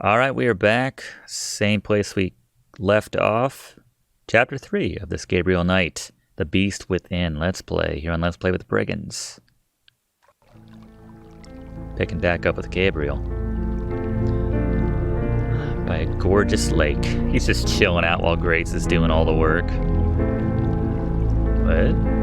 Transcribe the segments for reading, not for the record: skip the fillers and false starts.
Alright, we are back. Same place we left off. Chapter 3 of this Gabriel night. The Beast Within. Let's play here on Let's Play with Brigands. Picking back up with Gabriel. By a gorgeous lake. He's just chilling out while Grace is doing all the work. What?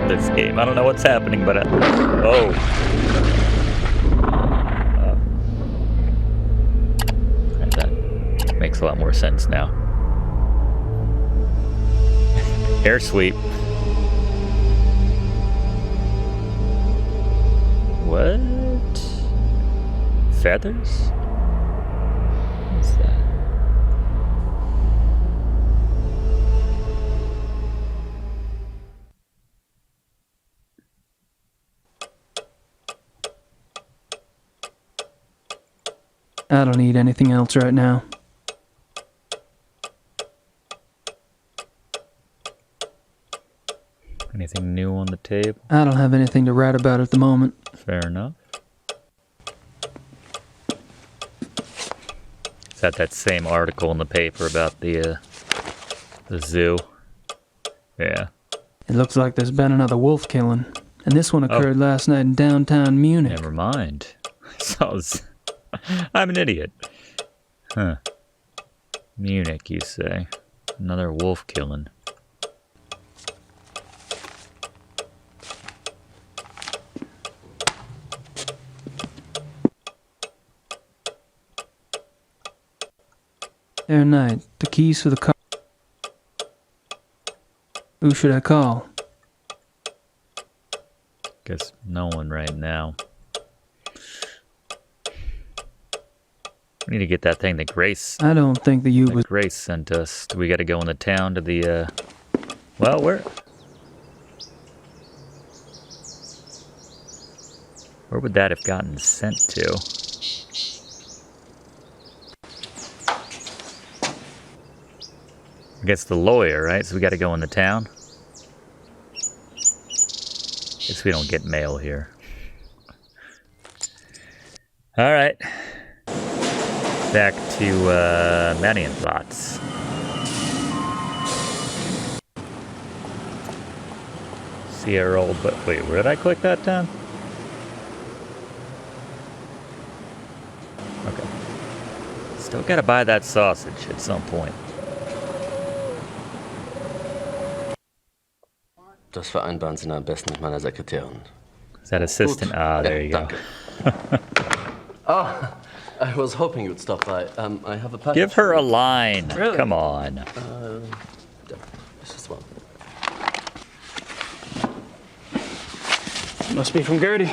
This game. I don't know what's happening, but that makes a lot more sense now. Air sweep. What? Feathers? What's that? I don't need anything else right now. Anything new on the table? I don't have anything to write about at the moment. Fair enough. Is that same article in the paper about the zoo? Yeah. It looks like there's been another wolf killing. And this one occurred last night in downtown Munich. Never mind. I'm an idiot. Huh. Munich, you say. Another wolf killing. Air Knight, the keys for the car. Who should I call? Guess no one right now. We need to get that thing that Grace... I don't think the U was... Grace sent us. Do we got to go in the town to the, Well, where would that have gotten sent to? I guess the lawyer, right? So we got to go in the town? Guess we don't get mail here. Alright. Back to Marienplatz. See our old... But wait, where did I click that time? Okay. Still gotta buy that sausage at some point. Das vereinbaren Sie am besten mit meiner Sekretärin. Is that assistant? Ah, there you go. I was hoping you'd stop by. I have a package. Give her a line. Really? Come on. This is one. Must be from Gertie.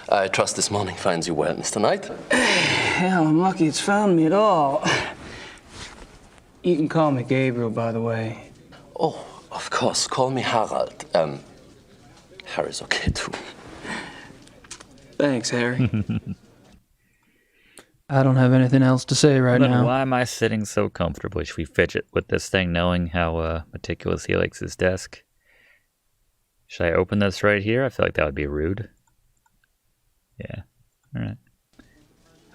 I trust this morning finds you well, Mr. Knight. Hell, I'm lucky it's found me at all. You can call me Gabriel, by the way. Oh, of course. Call me Harald. Harry's okay too. Thanks, Harry. I don't have anything else to say right now. Why am I sitting so comfortably? Should we fidget with this thing knowing how meticulous he likes his desk? Should I open this right here? I feel like that would be rude. Yeah. Alright.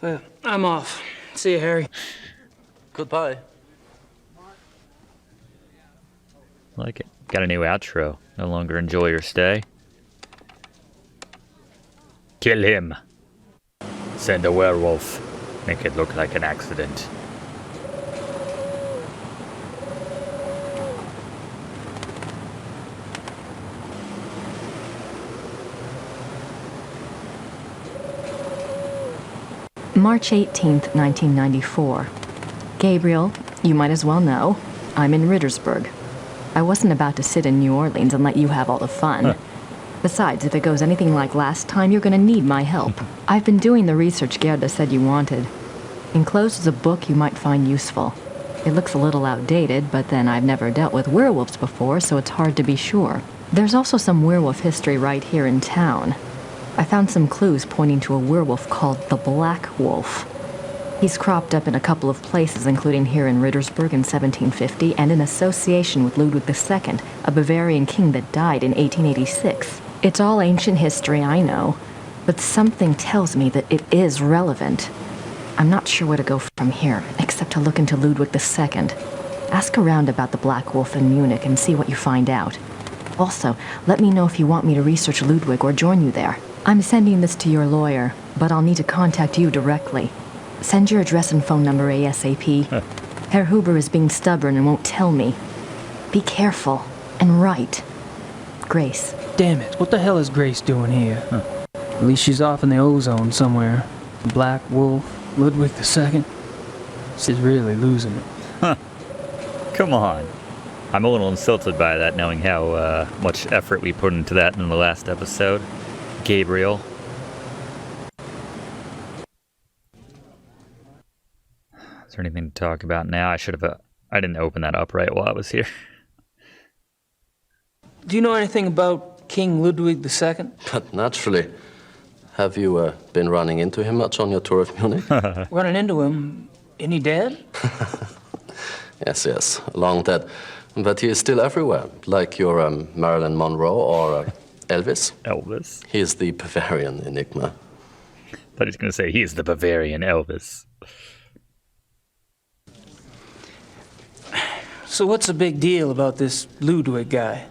Well, I'm off. See you, Harry. Goodbye. Like it. Got a new outro. No longer enjoy your stay. Kill him. Send a werewolf. Make it look like an accident. March 18th, 1994. Gabriel, you might as well know, I'm in Rittersburg. I wasn't about to sit in New Orleans and let you have all the fun. Besides, if it goes anything like last time, you're gonna need my help. I've been doing the research Gerda said you wanted. Enclosed is a book you might find useful. It looks a little outdated, but then I've never dealt with werewolves before, so it's hard to be sure. There's also some werewolf history right here in town. I found some clues pointing to a werewolf called the Black Wolf. He's cropped up in a couple of places, including here in Rittersburg in 1750, and in association with Ludwig II, a Bavarian king that died in 1886. It's all ancient history, I know, but something tells me that it is relevant. I'm not sure where to go from here, except to look into Ludwig II. Ask around about the Black Wolf in Munich and see what you find out. Also, let me know if you want me to research Ludwig or join you there. I'm sending this to your lawyer, but I'll need to contact you directly. Send your address and phone number ASAP. Herr Huber is being stubborn and won't tell me. Be careful and write. Grace. Damn it, what the hell is Grace doing here? At least she's off in the ozone somewhere. Black Wolf, Ludwig II. She's really losing it. Come on. I'm a little insulted by that, knowing how much effort we put into that in the last episode. Gabriel. Is there anything to talk about now? I didn't open that up right while I was here. Do you know anything about King Ludwig II? But naturally. Have you been running into him much on your tour of Munich? Running into him? Isn't he dead? Yes, long dead. But he is still everywhere, like your Marilyn Monroe or Elvis. Elvis? He is the Bavarian enigma. I thought he was going to say he's the Bavarian Elvis. So what's the big deal about this Ludwig guy?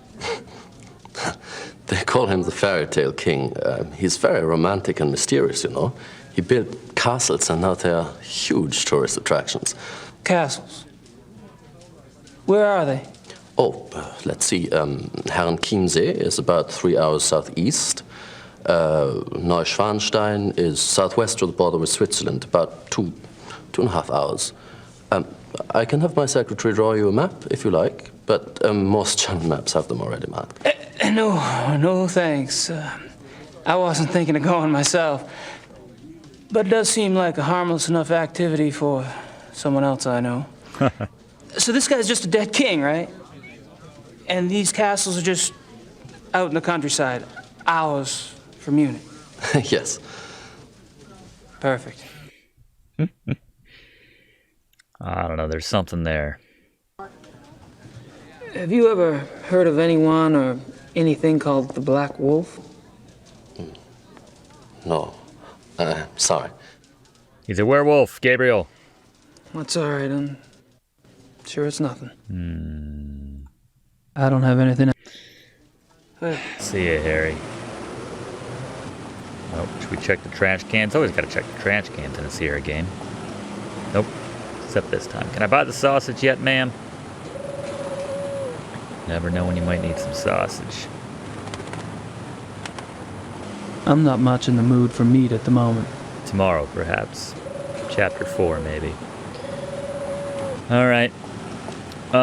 They call him the fairy tale king. He's very romantic and mysterious, you know. He built castles and now they are huge tourist attractions. Castles? Where are they? Oh, let's see. Herrenchiemsee is about 3 hours southeast. Neuschwanstein is southwest of the border with Switzerland, about 2.5 hours. I can have my secretary draw you a map, if you like, but most German maps have them already marked. No, thanks. I wasn't thinking of going myself. But it does seem like a harmless enough activity for someone else I know. So this guy's just a dead king, right? And these castles are just out in the countryside, hours from Munich. Yes. Perfect. I don't know, there's something there. Have you ever heard of anyone or anything called the Black Wolf? No. Sorry. He's a werewolf, Gabriel. That's all right. I'm sure it's nothing. I don't have anything. See ya, Harry. Oh, should we check the trash cans? Always gotta check the trash cans in a Sierra game. Nope. Except this time. Can I buy the sausage yet, ma'am? Never know when you might need some sausage. I'm not much in the mood for meat at the moment. Tomorrow, perhaps. Chapter 4, maybe. Alright. We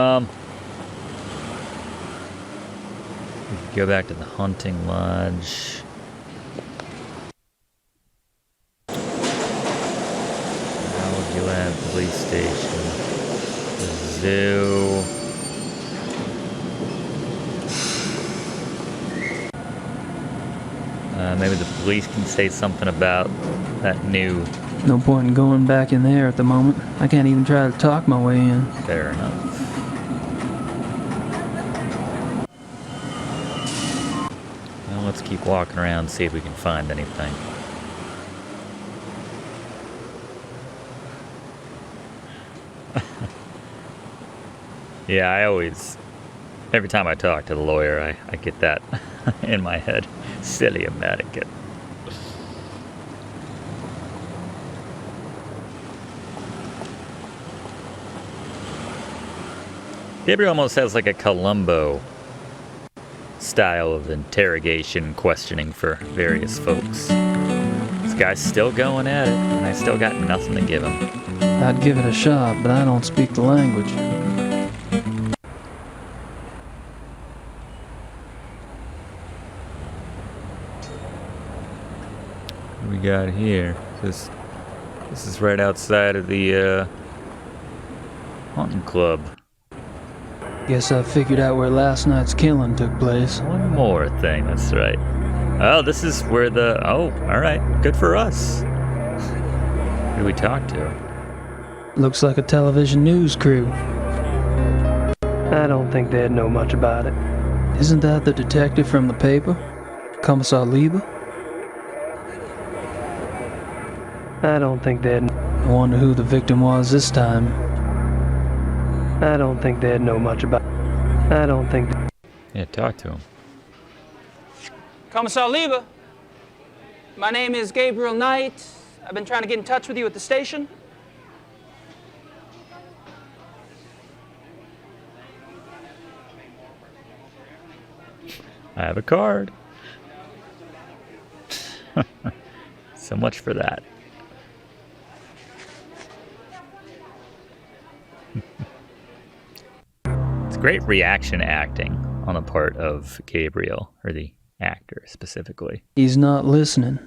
could go back to the hunting lodge. Gillette police station. The zoo. Maybe the police can say something about that new... No point in going back in there at the moment. I can't even try to talk my way in. Fair enough. Well, let's keep walking around, see if we can find anything. Yeah, every time I talk to the lawyer, I get that in my head. Silly American. Gabriel almost has like a Columbo style of interrogation questioning for various folks. This guy's still going at it, and I still got nothing to give him. I'd give it a shot, but I don't speak the language. What we got here? This is right outside of the Hunting club. Guess I figured out where last night's killing took place. One more thing, that's right. Oh, this is where the... Oh, alright. Good for us. Who do we talk to? Looks like a television news crew. I don't think they'd know much about it. Isn't that the detective from the paper? Commisar Leber? I don't think they'd... I wonder who the victim was this time. I don't think they'd know much about it. I don't think... Yeah, talk to him. Commissar Leber, my name is Gabriel Knight. I've been trying to get in touch with you at the station. I have a card. So much for that. It's great reaction acting on the part of Gabriel, or the actor specifically. He's not listening.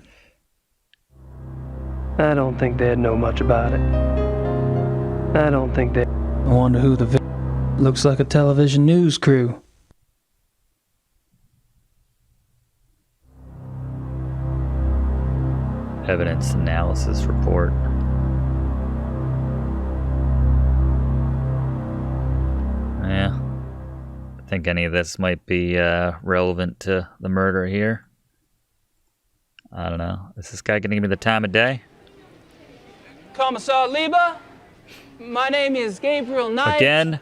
I don't think they'd know much about it. I don't think they... I wonder who the victim... Looks like a television news crew. Evidence analysis report. Yeah. I think any of this might be relevant to the murder here. I don't know. Is this guy going to give me the time of day? Commissar Leber, my name is Gabriel Knight. Again?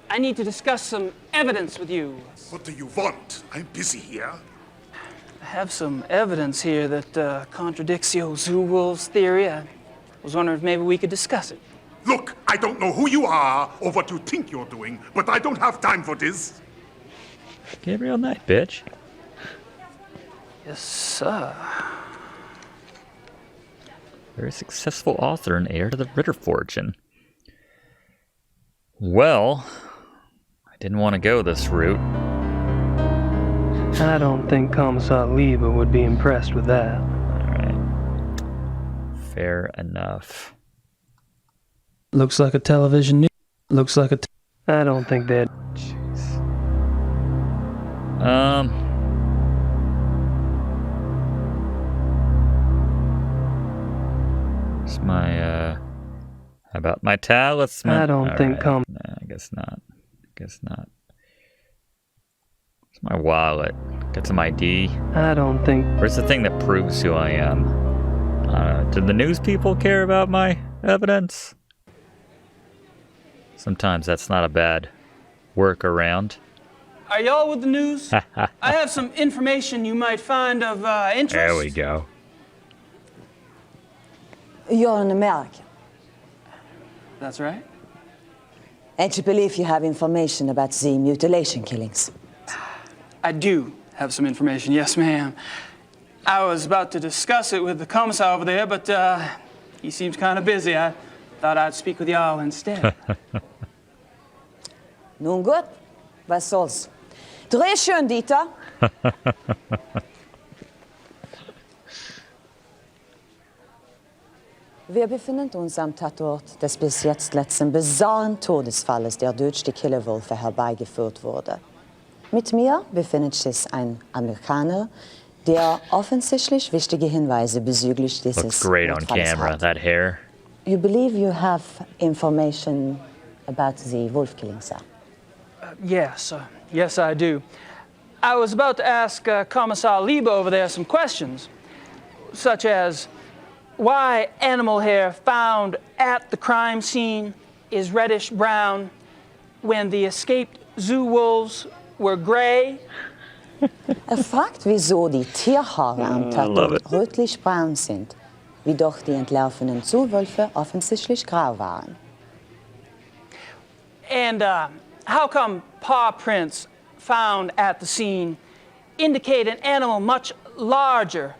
I need to discuss some evidence with you. What do you want? I'm busy here. I have some evidence here that contradicts your zoo wolves theory. I was wondering if maybe we could discuss it. Look, I don't know who you are or what you think you're doing, but I don't have time for this. Gabriel Knight, bitch. Yes, sir. Very successful author and heir to the Ritter fortune. Well, I didn't want to go this route. I don't think Commisar Leber would be impressed with that. Alright. Fair enough. Looks like a television news... Looks like a... I don't think they'd... Jeez. It's my, how about my talisman? I don't think Nah, I guess not. Guess not. It's my wallet. Got some ID. I don't think... Where's the thing that proves who I am? Do the news people care about my evidence? Sometimes that's not a bad workaround. Are y'all with the news? I have some information you might find of interest. There we go. You're an American, That's right. and you believe you have information about the mutilation killings. I do have some information, yes, ma'am. I was about to discuss it with the commissar over there, but he seems kind of busy. I thought I'd speak with y'all instead. Nun gut, was soll's. Dreh schön, Dieter. Wir befinden uns am Tatort des bis jetzt letzten bizarren Todesfalles, der durch die Killerwölfe herbeigeführt wurde. Mit mir befindet sich ein Amerikaner, der offensichtlich wichtige Hinweise bezüglich Looks dieses great on Mordfalles camera, hat. that hair. You believe you have information about the wolf killing, sir? Yes, yes, I do. I was about to ask Commissar Leber over there some questions, such as why animal hair found at the crime scene is reddish-brown when the escaped zoo wolves were gray. Fragt, wieso die Tierhaare am Tatort rötlich-braun sind, wie doch die entlaufenen Zuwölfe offensichtlich grau waren. And how come paw prints found at the scene indicate an animal much larger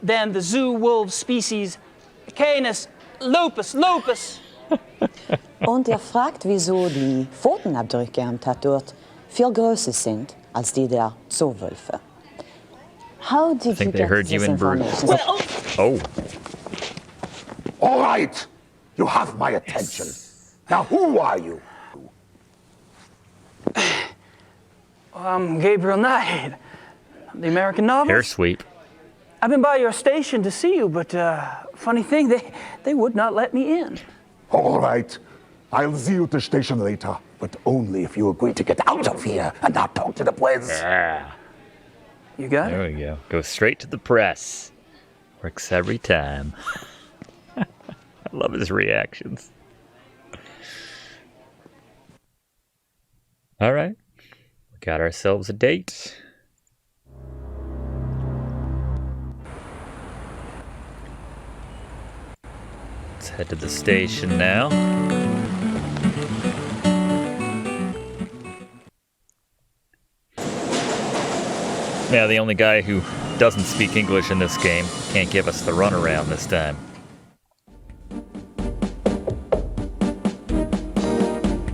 than the zoo wolf species Canis lupus lupus? Und fragt, wieso die Pfotenabdrücke am Tatort viel größer sind als die der Zoowölfe. How did you think they get heard you this in Bird. information? Oh, All right, you have my attention. Now, who are you? I'm Gabriel Knight, the American novelist. Hair sweep. I've been by your station to see you, but funny thing, they would not let me in. All right. I'll see you at the station later, but only if you agree to get out of here and not talk to the press. Yeah. You got There it? we go. Go straight to the press. Works every time. I love his reactions. All right. We got ourselves a date. Let's head to the station now. Yeah, the only guy who doesn't speak English in this game can't give us the runaround this time.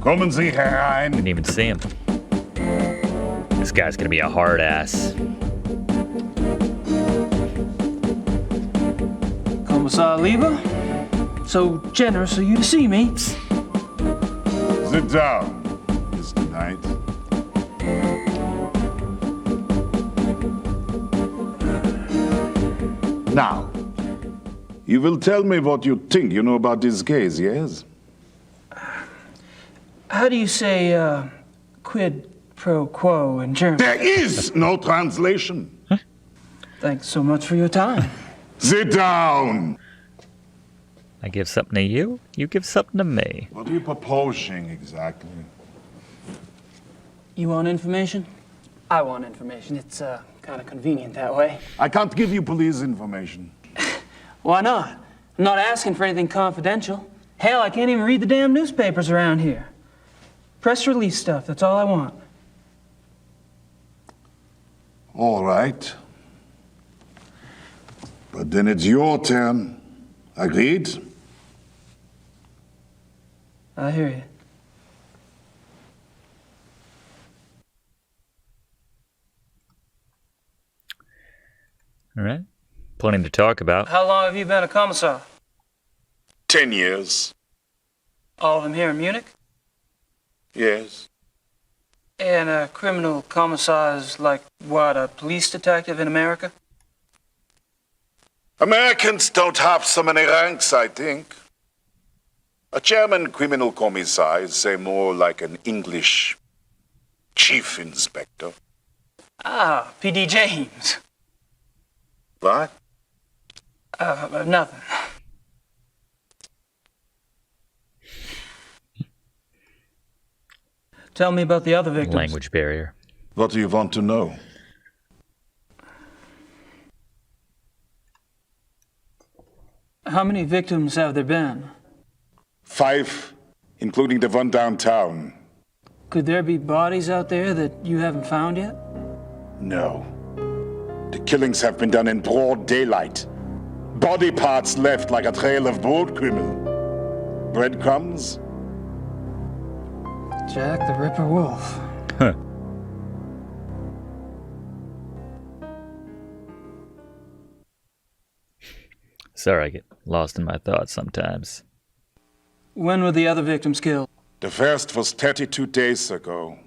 Kommen Sie herein. Didn't even see him. This guy's gonna be a hard ass. Commisar Leber, so generous of you to see me. Sit down, Mr. Knight. Now, you will tell me what you think you know about this case, yes? How do you say quid pro quo in German? There is no translation. Thanks so much for your time. Sit down. I give something to you, you give something to me. What are you proposing exactly? You want information? I want information. It's kind of convenient that way. I can't give you police information. Why not? I'm not asking for anything confidential. Hell, I can't even read the damn newspapers around here. Press release stuff, that's all I want. All right. But then it's your turn. Agreed? I hear you. All right. Plenty to talk about. How long have you been a commissar? 10 years. All of them here in Munich? Yes. And a criminal commissar is like, what, a police detective in America? Americans don't have so many ranks, I think. A German criminal commissar is, say, more like an English chief inspector. Ah, P.D. James. What? Nothing. Tell me about the other victims. Language barrier. What do you want to know? How many victims have there been? 5, including the one downtown. Could there be bodies out there that you haven't found yet? No. The killings have been done in broad daylight. Body parts left like a trail of broad criminal. Breadcrumbs? Jack the Ripper Wolf. Huh. Sorry, I get lost in my thoughts sometimes. When were the other victims killed? The first was 32 days ago.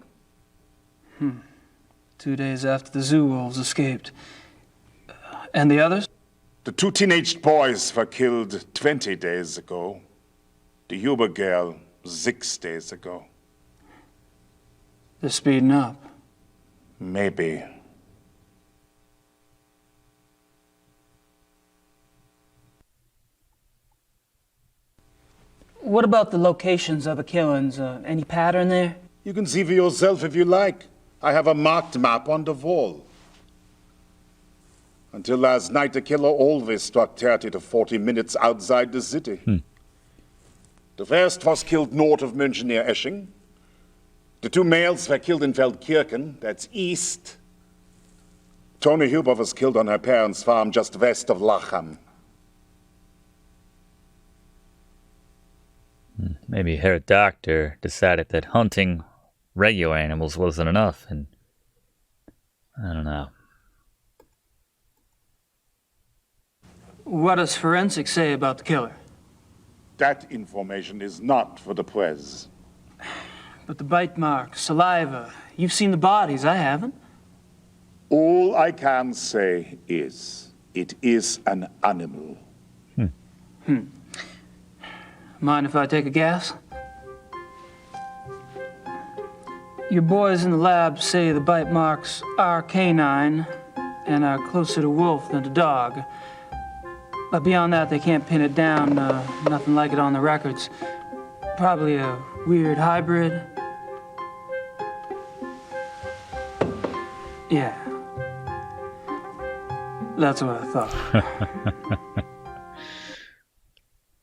2 days after the zoo wolves escaped. And the others? The 2 teenage boys were killed 20 days ago. The Huber girl 6 days ago. They're speeding up. Maybe. What about the locations of the killings? Any pattern there? You can see for yourself if you like. I have a marked map on the wall. Until last night, the killer always struck 30 to 40 minutes outside the city. The first was killed north of München near Esching. The 2 males were killed in Feldkirchen, that's east. Toni Huber was killed on her parents' farm just west of Lacham. Maybe her doctor decided that hunting regular animals wasn't enough, and I don't know. What does forensics say about the killer? That information is not for the press. But the bite marks, saliva, you've seen the bodies, I haven't. All I can say is, it is an animal. Mind if I take a guess? Your boys in the lab say the bite marks are canine and are closer to wolf than to dog. But beyond that, they can't pin it down. Nothing like it on the records. Probably a weird hybrid. Yeah. That's what I thought.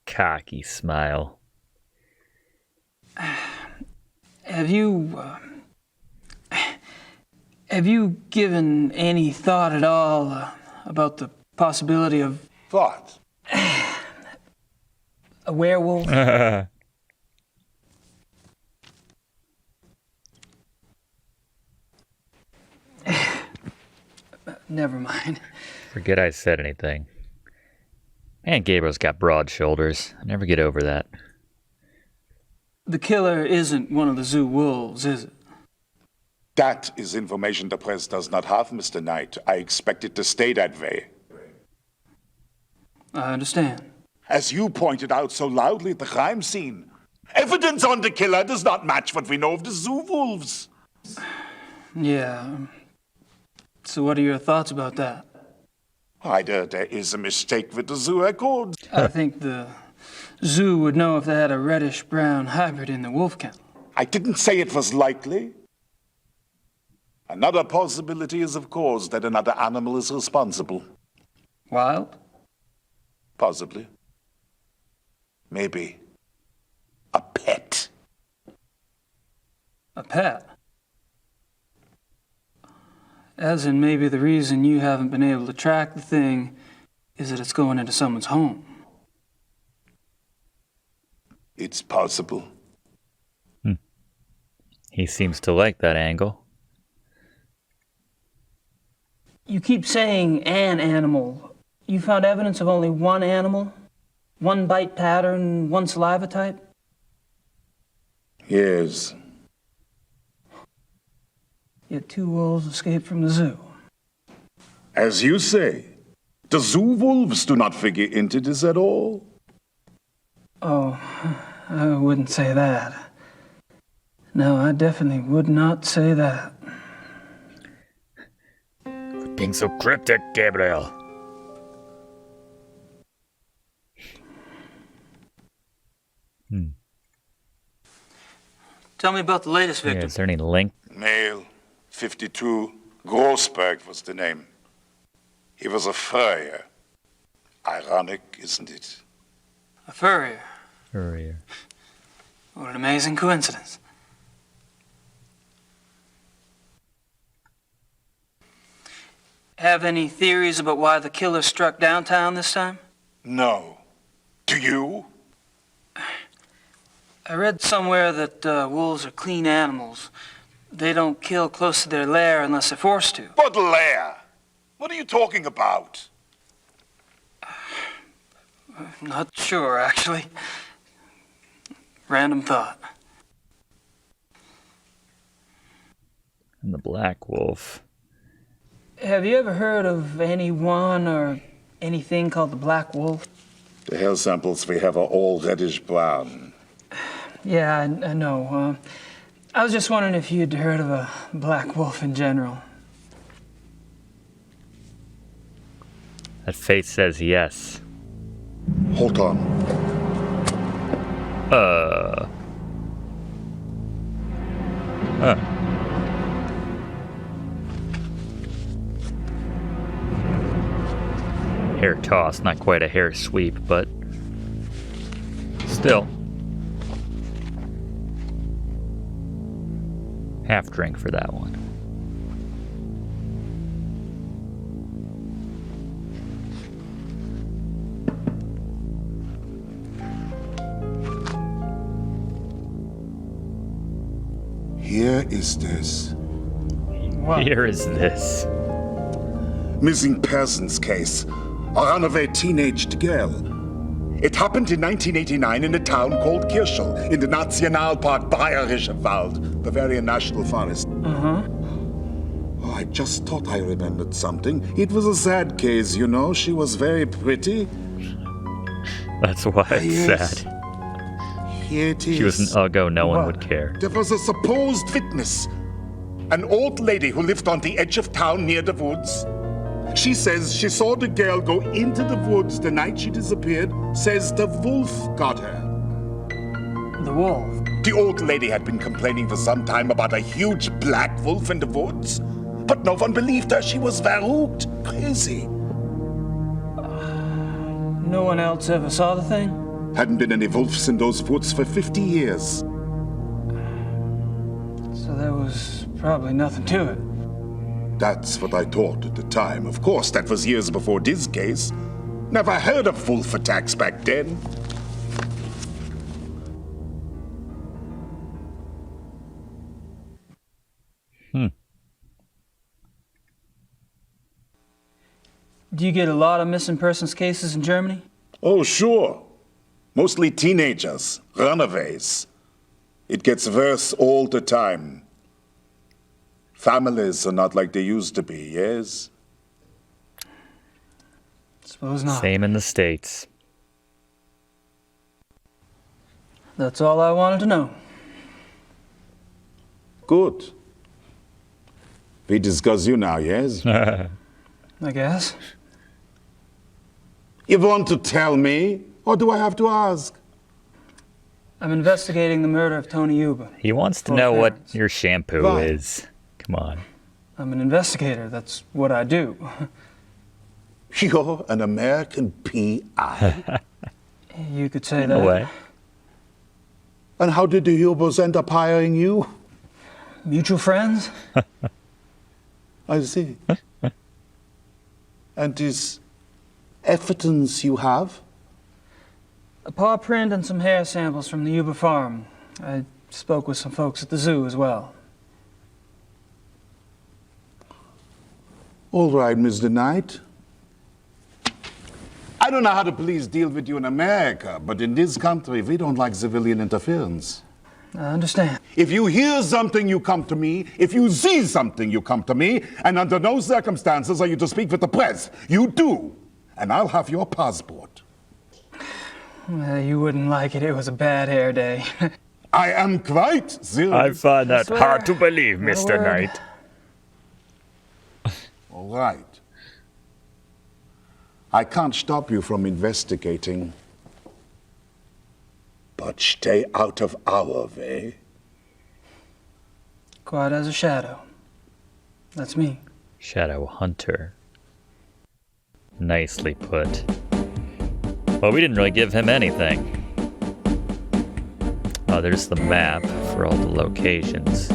Cocky smile. Have you given any thought at all about the possibility of What? a werewolf? Never mind. Forget I said anything. Man, Gabriel's got broad shoulders. I never get over that. The killer isn't one of the zoo wolves, is it? That is information the press does not have, Mr. Knight. I expect it to stay that way. I understand. As you pointed out so loudly at the crime scene, evidence on the killer does not match what we know of the zoo wolves. Yeah. So what are your thoughts about that? Either there is a mistake with the zoo records. I think the zoo would know if they had a reddish-brown hybrid in the wolf kennel. I didn't say it was likely. Another possibility is, of course, that another animal is responsible. Wild? Possibly. Maybe. A pet. A pet? As in maybe the reason you haven't been able to track the thing is that it's going into someone's home. It's possible. He seems to like that angle. You keep saying an animal. You found evidence of only one animal? One bite pattern, one saliva type? Yes. Yet 2 wolves escaped from the zoo. As you say, the zoo wolves do not figure into this at all. Oh, I wouldn't say that. No, I definitely would not say that. Quit being so cryptic, Gabriel. Tell me about the latest Yeah, victim. is there any link? Male, 52, Grossberg was the name. He was a furrier. Ironic, isn't it? A furrier. Furrier. What an amazing coincidence. Have any theories about why the killer struck downtown this time? No. Do you? I read somewhere that wolves are clean animals. They don't kill close to their lair unless they're forced to. What lair? What are you talking about? Not sure, actually. Random thought. And the black wolf. Have you ever heard of anyone or anything called the Black Wolf? The hair samples we have are all reddish brown. Yeah, I know. I was just wondering if you'd heard of a black wolf in general. That face says yes. Hold on. Hair toss, not quite a hair sweep, but still. Half drink for that one. Here is this. What? Here is this. Missing persons case. A runaway teenaged girl. It happened in 1989 in a town called Kirschel, in the Nationalpark Bayerischer Wald, Bavarian National Forest. Uh-huh. Oh, I just thought I remembered something. It was a sad case, you know. She was very pretty. That's why it's sad. Here it is. She was an uggo, no one would care. There was a supposed witness. An old lady who lived on the edge of town near the woods. She says she saw the girl go into the woods the night she disappeared. Says the wolf got her. The wolf? The old lady had been complaining for some time about a huge black wolf in the woods. But no one believed her. She was verrückt, crazy. No one else ever saw the thing? Hadn't been any wolves in those woods for 50 years. So there was probably nothing to it. That's what I thought at the time. Of course, that was years before this case. Never heard of wolf attacks back then. Do you get a lot of missing persons cases in Germany? Oh, sure. Mostly teenagers, runaways. It gets worse all the time. Families are not like they used to be, yes? Suppose not. Same in the States. That's all I wanted to know. Good. We discuss you now, yes? I guess. You want to tell me, or do I have to ask? I'm investigating the murder of Tony Yuba. He wants to Both know what parents. your shampoo Right. is. Come on. I'm an investigator. That's what I do. You're an American PI. You could say No that. way. And how did the Hubers end up hiring you? Mutual friends? I see. And this evidence you have? A paw print and some hair samples from the Yuba farm. I spoke with some folks at the zoo as well. All right, Mr. Knight. I don't know how the police deal with you in America, but in this country, we don't like civilian interference. I understand. If you hear something, you come to me. If you see something, you come to me. And under no circumstances are you to speak with the press. You do. And I'll have your passport. You wouldn't like it. It was a bad hair day. I am quite serious. find that swear. hard to believe, My Mr. word. Knight. All right. I can't stop you from investigating. But stay out of our way. Quiet as a shadow. That's me. Shadow Hunter. Nicely put. Well, we didn't really give him anything. Oh, there's the map for all the locations.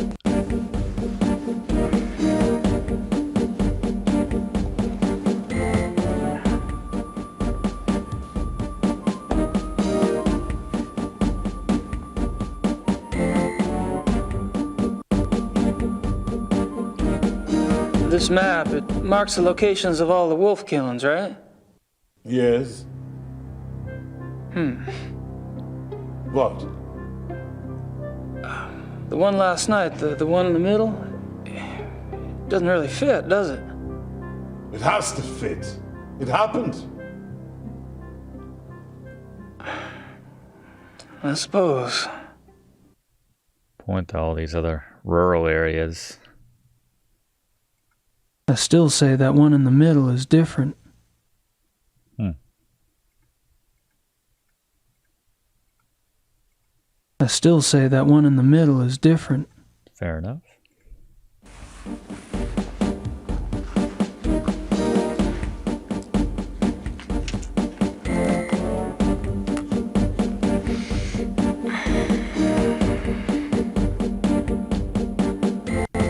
This map, it marks the locations of all the wolf killings, right? Yes. What? The one last night, the one in the middle, doesn't really fit, does it? It has to fit. It happened. I suppose. Point to all these other rural areas. I still say that one in the middle is different. I still say that one in the middle is different. Fair enough.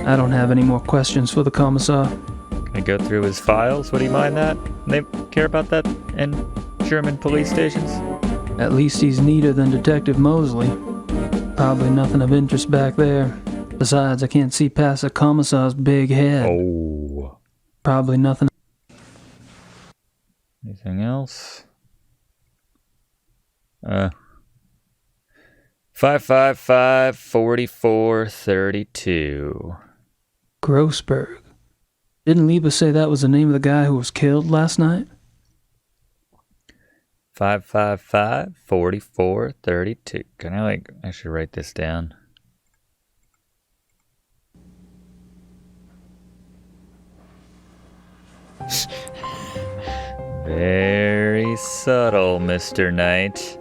I don't have any more questions for the Commissar. Can I go through his files? Would he mind that? They care about that in German police stations? At least he's neater than Detective Mosley. Probably nothing of interest back there. Besides, I can't see past the Commissar's big head. Oh. Probably nothing. Anything else? 555 4432. Grossberg. Didn't Leber say that was the name of the guy who was killed last night? 555 4432. Can I should write this down. Very subtle, Mr. Knight.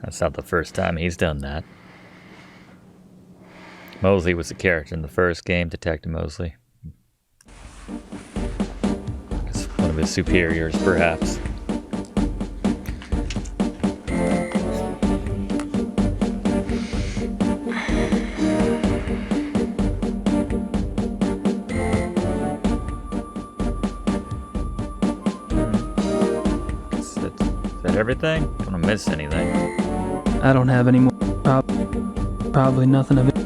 That's not the first time he's done that. Mosley was the character in the first game, Detective Mosley. It's one of his superiors, perhaps. Is that everything? I don't want to miss anything. I don't have any more. Probably nothing of it.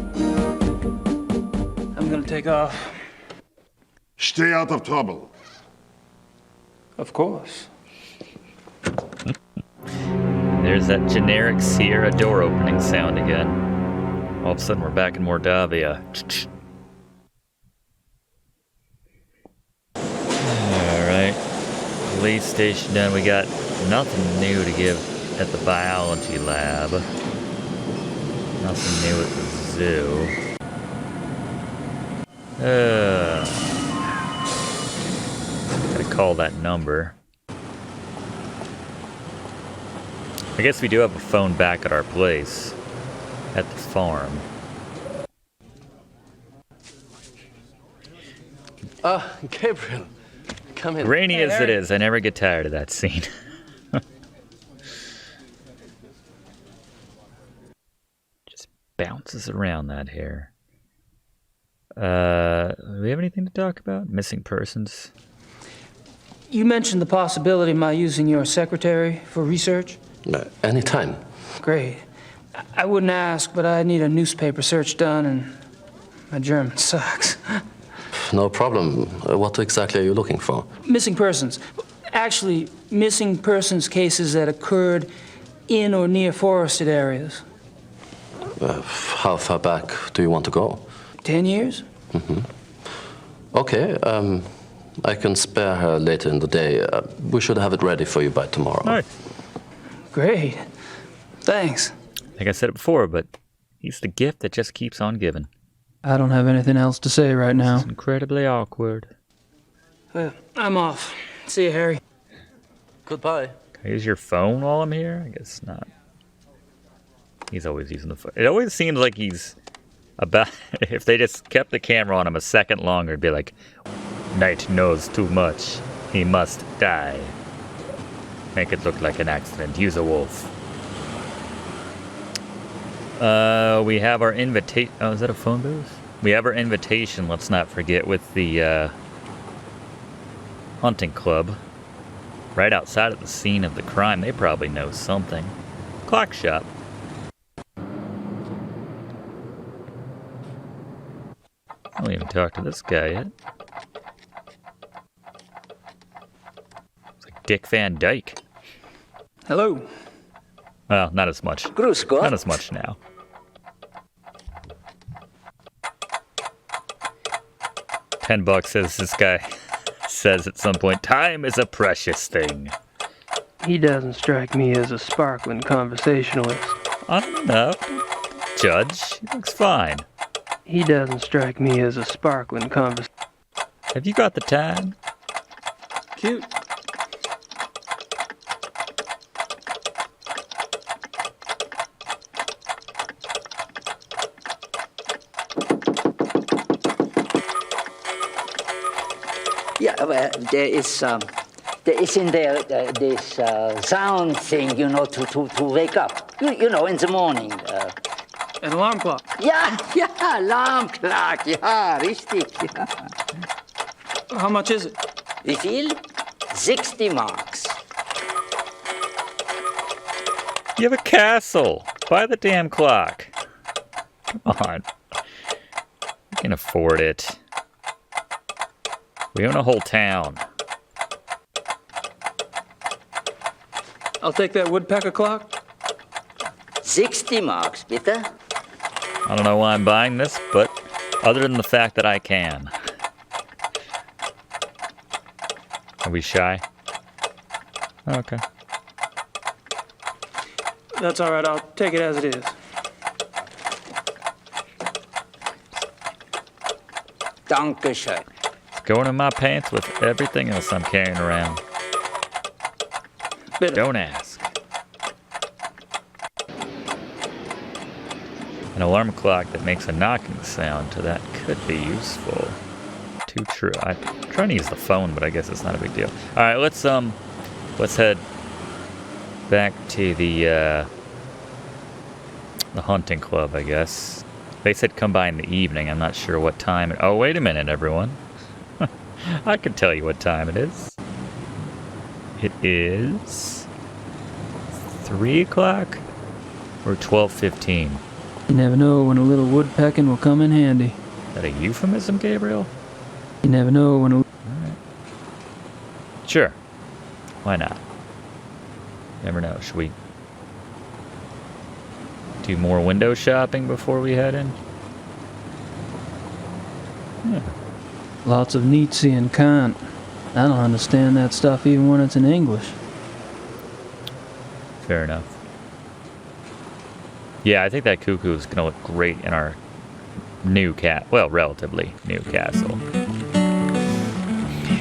I'm gonna take off. Stay out of trouble. Of course. There's that generic Sierra door opening sound again. All of a sudden we're back in Mordavia. Alright. Police station done. We got nothing new to give at the biology lab. Nothing new at the zoo. Gotta call that number. I guess we do have a phone back at our place. At the farm. Gabriel, come in. Rainy as it is, I never get tired of that scene. Just bounces around that hair. Do we have anything to talk about? Missing persons? You mentioned the possibility of my using your secretary for research? Anytime. Great. I wouldn't ask, but I need a newspaper search done, and my German sucks. No problem. What exactly are you looking for? Missing persons. Actually, missing persons cases that occurred in or near forested areas. How far back do you want to go? 10 years? Okay, I can spare her later in the day. We should have it ready for you by tomorrow. All right. Great. Thanks. I think I said it before, but he's the gift that just keeps on giving. I don't have anything else to say right now. It's incredibly awkward. Well, I'm off. See you, Harry. Goodbye. Can I use your phone while I'm here? I guess not. He's always using the phone. It always seems like he's about... If they just kept the camera on him a second longer, it'd be like, Knight knows too much. He must die. Make it look like an accident. Use a wolf. We have our invitation. Oh, is that a phone booth? We have our invitation, let's not forget, with the hunting club. Right outside of the scene of the crime. They probably know something. Clock shop. I don't even talk to this guy yet. It's like Dick Van Dyke. Hello. Well, not as much. Grüß Gott. Not as much now. $10 says this guy says at some point, time is a precious thing. He doesn't strike me as a sparkling conversationalist. I don't know. Judge, he looks fine. He doesn't strike me as a sparkling conversationalist. Have you got the time? Cute. Yeah, there is in there this sound thing, you know, to wake up. You know, in the morning. An alarm clock. Ja, alarm clock. Ja, richtig. Ja. How much is it? Wie viel? 60 marks. You have a castle. Buy the damn clock. Come on. We can afford it. We own a whole town. I'll take that woodpecker clock. 60 marks, bitte. I don't know why I'm buying this, but other than the fact that I can. Are we shy? Oh, okay. That's all right. I'll take it as it is. Dankeschön. It's going in my pants with everything else I'm carrying around. Bitte. Don't ask. An alarm clock that makes a knocking sound, so that could be useful. Too true. I'm trying to use the phone, but I guess it's not a big deal. All right, let's head back to the hunting club, I guess. They said come by in the evening. I'm not sure what time. Oh, wait a minute, everyone. I can tell you what time it is. It is 3 o'clock or 12:15. You never know when a little woodpecking will come in handy. Is that a euphemism, Gabriel? You never know when a... Alright. Sure. Why not? Never know. Should we do more window shopping before we head in? Yeah. Lots of Nietzsche and Kant. I don't understand that stuff even when it's in English. Fair enough. Yeah, I think that cuckoo is going to look great in our new relatively new castle.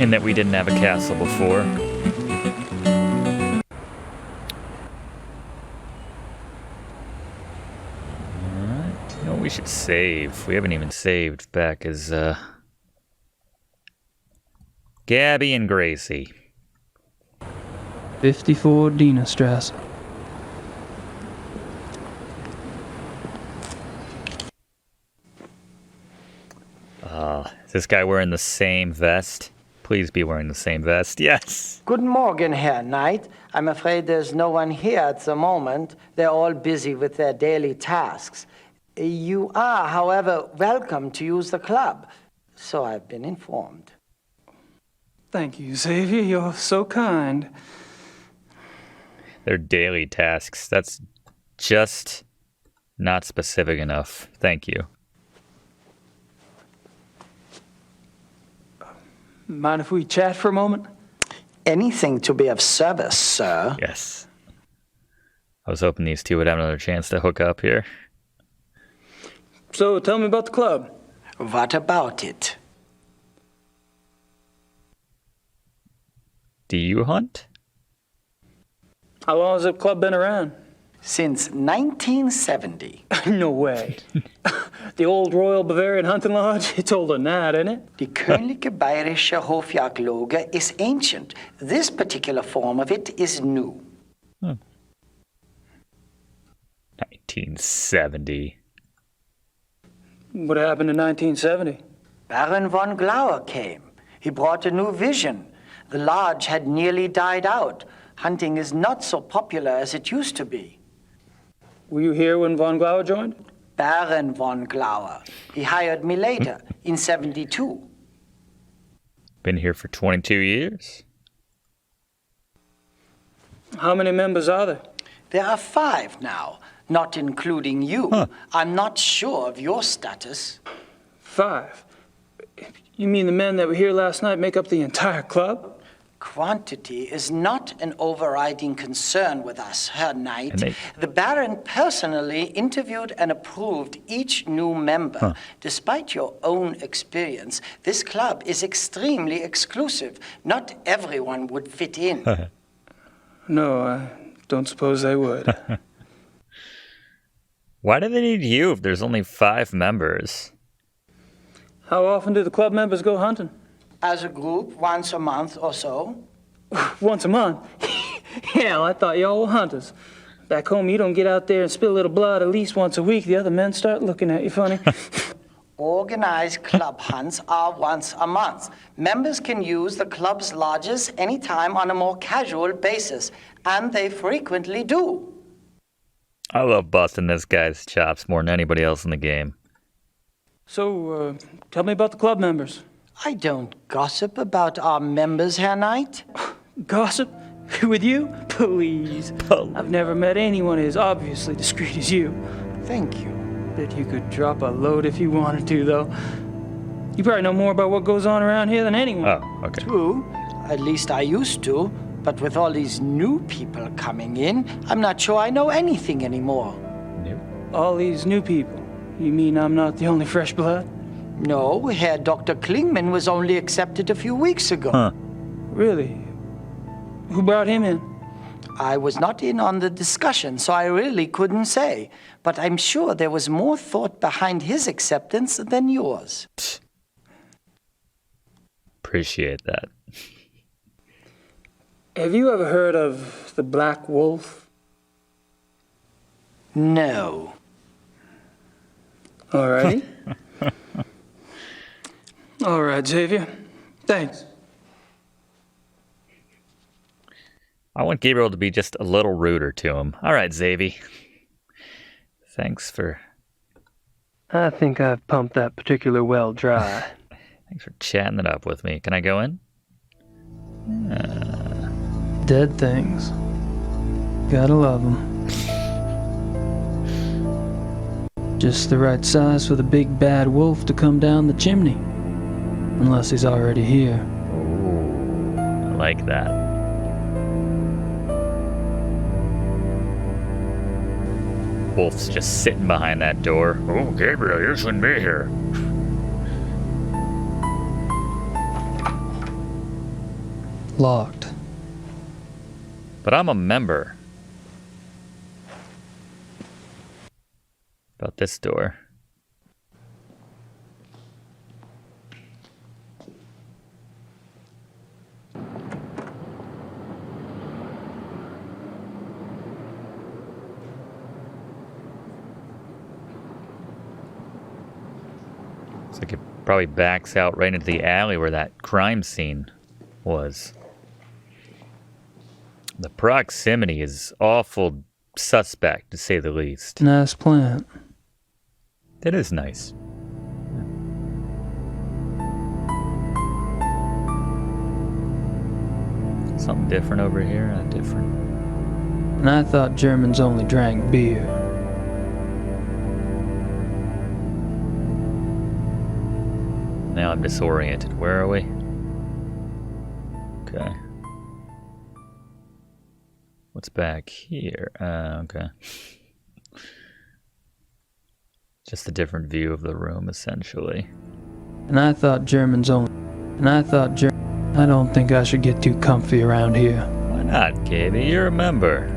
In that we didn't have a castle before. Alright. You know, we should save. We haven't even saved back as, Gabby and Gracie. 54 Dienerstrasse. Is this guy wearing the same vest? Please be wearing the same vest. Yes. Guten Morgen, Herr Knight. I'm afraid there's no one here at the moment. They're all busy with their daily tasks. You are, however, welcome to use the club. So I've been informed. Thank you, Xavier. You're so kind. Their daily tasks. That's just not specific enough. Thank you. Mind if we chat for a moment? Anything to be of service, sir. Yes. I was hoping these two would have another chance to hook up here. So, tell me about the club. What about it? Do you hunt? How long has the club been around? Since 1970. No way. The old Royal Bavarian Hunting Lodge? It's older than that, isn't it? Die Königliche Bayerische Hofjagdloge is ancient. This particular form of it is new. 1970. What happened in 1970? Baron von Glauer came. He brought a new vision. The lodge had nearly died out. Hunting is not so popular as it used to be. Were you here when von Glauer joined? Baron von Glauer. He hired me later, in 72. Been here for 22 years. How many members are there? There are 5 now, not including you. Huh. I'm not sure of your status. 5? You mean the men that were here last night make up the entire club? Quantity is not an overriding concern with us, Herr Knight. And The Baron personally interviewed and approved each new member. Huh. Despite your own experience, this club is extremely exclusive. Not everyone would fit in. No, I don't suppose they would. Why do they need you if there's only 5 members? How often do the club members go hunting? As a group, once a month or so. Once a month? Hell, I thought y'all were hunters. Back home, you don't get out there and spill a little blood at least once a week. The other men start looking at you funny. Organized club hunts are once a month. Members can use the club's lodges anytime on a more casual basis, and they frequently do. I love busting this guy's chops more than anybody else in the game. So, tell me about the club members. I don't gossip about our members, Herr Knight. Gossip? With you? Please. I've never met anyone as obviously discreet as you. Thank you. Bet you could drop a load if you wanted to, though. You probably know more about what goes on around here than anyone. Oh, okay. True. At least I used to. But with all these new people coming in, I'm not sure I know anything anymore. New? All these new people? You mean I'm not the only fresh blood? No, Herr Dr. Klingman was only accepted a few weeks ago. Huh. Really? Who brought him in? I was not in on the discussion, so I really couldn't say. But I'm sure there was more thought behind his acceptance than yours. Appreciate that. Have you ever heard of the Black Wolf? No. All righty. All right, Xavier. Thanks. I want Gabriel to be just a little ruder to him. All right, Xavier. Thanks for... I think I've pumped that particular well dry. Thanks for chatting it up with me. Can I go in? Dead things. Gotta love them. Just the right size for the big bad wolf to come down the chimney. Unless he's already here. Ooh, I like that. Wolf's just sitting behind that door. Oh, Gabriel, you shouldn't be here. Locked. But I'm a member. About this door. Looks like it probably backs out right into the alley where that crime scene was. The proximity is awful suspect, to say the least. Nice plant. It is nice. Something different over here? Not different. And I thought Germans only drank beer. Now I'm disoriented. Where are we? Okay. What's back here? Okay. Just a different view of the room, essentially. And I thought Germans only... I don't think I should get too comfy around here. Why not, Gaby? You're a member.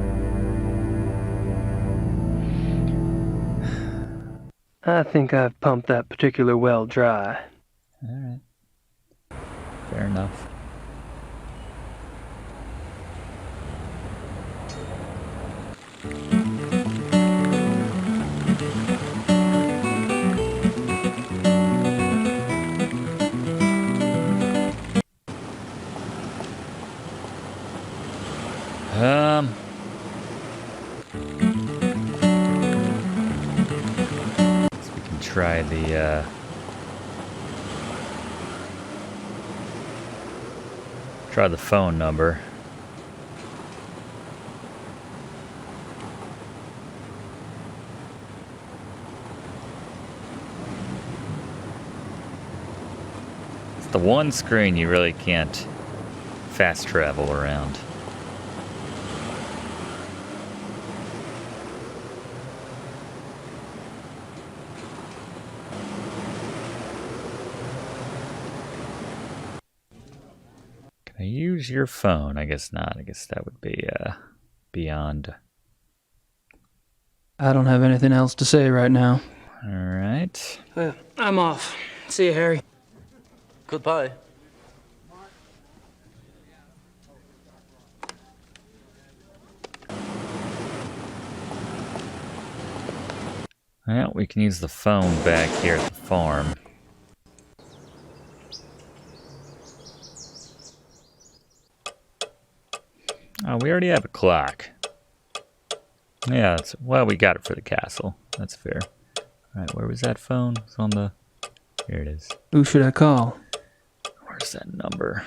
I think I've pumped that particular well dry. Alright. Fair enough. So we can try the, try the phone number. It's the one screen you really can't fast travel around. Can I use your phone? I guess not. I guess that would be beyond. I don't have anything else to say right now. All right. I'm off. See you, Harry. Goodbye. Well, we can use the phone back here at the farm. Oh, we already have a clock. Yeah, well, we got it for the castle. That's fair. Alright, where was that phone? It's on the... Here it is. Who should I call? Where's that number?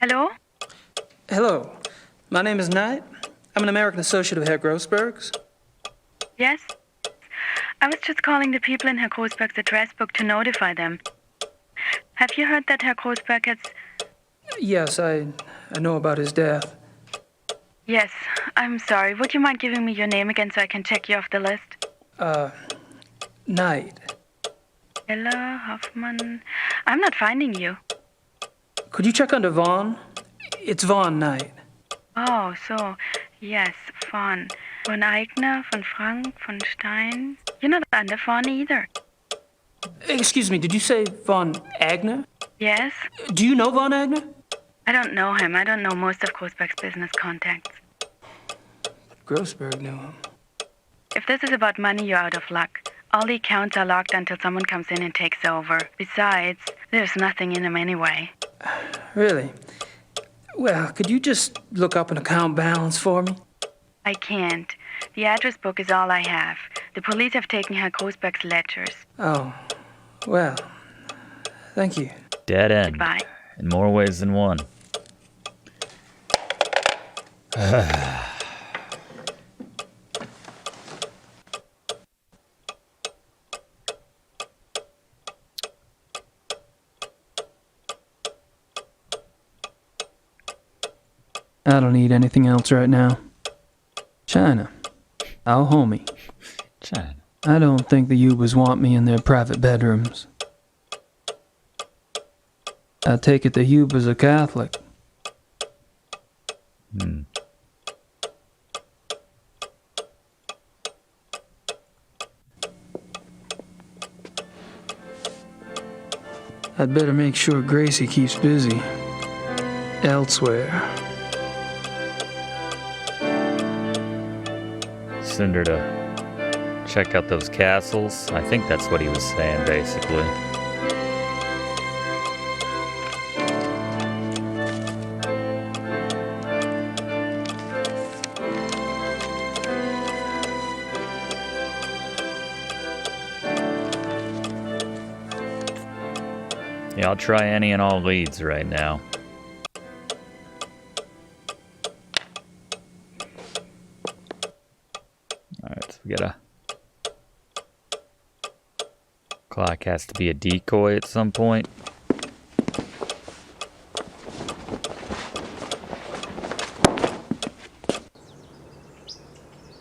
Hello? Hello. My name is Knight. I'm an American associate of Herr Grossberg's. Yes? I was just calling the people in Herr Grossberg's address book to notify them. Have you heard that Herr Grossberg has... Yes, I know about his death. Yes, I'm sorry. Would you mind giving me your name again so I can check you off the list? Knight. Ella Hoffman... I'm not finding you. Could you check under Vaughn? It's Vaughn Knight. Oh, so... Yes, Von. Von Eigner, von Frank, von Stein. You're not under Von either. Excuse me, did you say Von Agner? Yes? Do you know Von Agner? I don't know him. I don't know most of Grossberg's business contacts. Grossberg knew him. If this is about money, you're out of luck. All the accounts are locked until someone comes in and takes over. Besides, there's nothing in them anyway. Really? Well, could you just look up an account balance for me? I can't. The address book is all I have. The police have taken Herr Grossberg's ledgers. Oh, well, thank you. Dead end. Goodbye. In more ways than one. I don't need anything else right now. China. Our homie. China. I don't think the Ubers want me in their private bedrooms. I take it the Ubers are Catholic. I'd better make sure Gracie keeps busy. Elsewhere. Send her to check out those castles. I think that's what he was saying, basically. Yeah, I'll try any and all leads right now. Alright, so we gotta... Clock has to be a decoy at some point.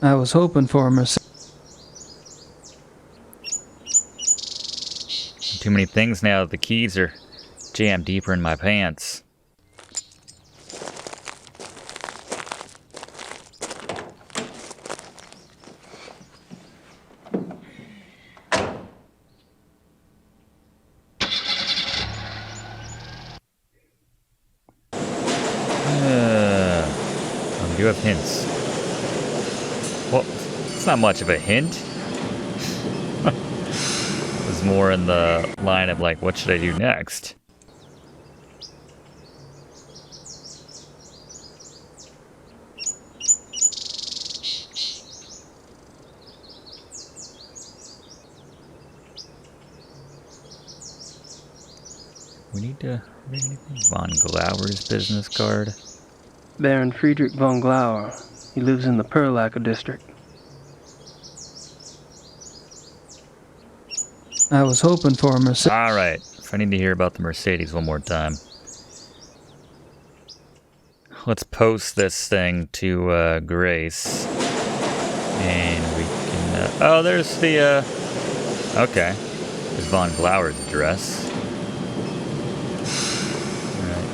I was hoping for a Mercedes. Too many things now. The keys are jammed deeper in my pants. We do have hints. Well, it's not much of a hint. It was more in the line of like, what should I do next? We need to read anything. Von Glauer's business card. Baron Friedrich von Glauer. He lives in the Perlacker district. I was hoping for a Mercedes. Alright, if I need to hear about the Mercedes one more time. Let's post this thing to Grace. And we can... oh, there's the... okay. There's Von Glauer's address.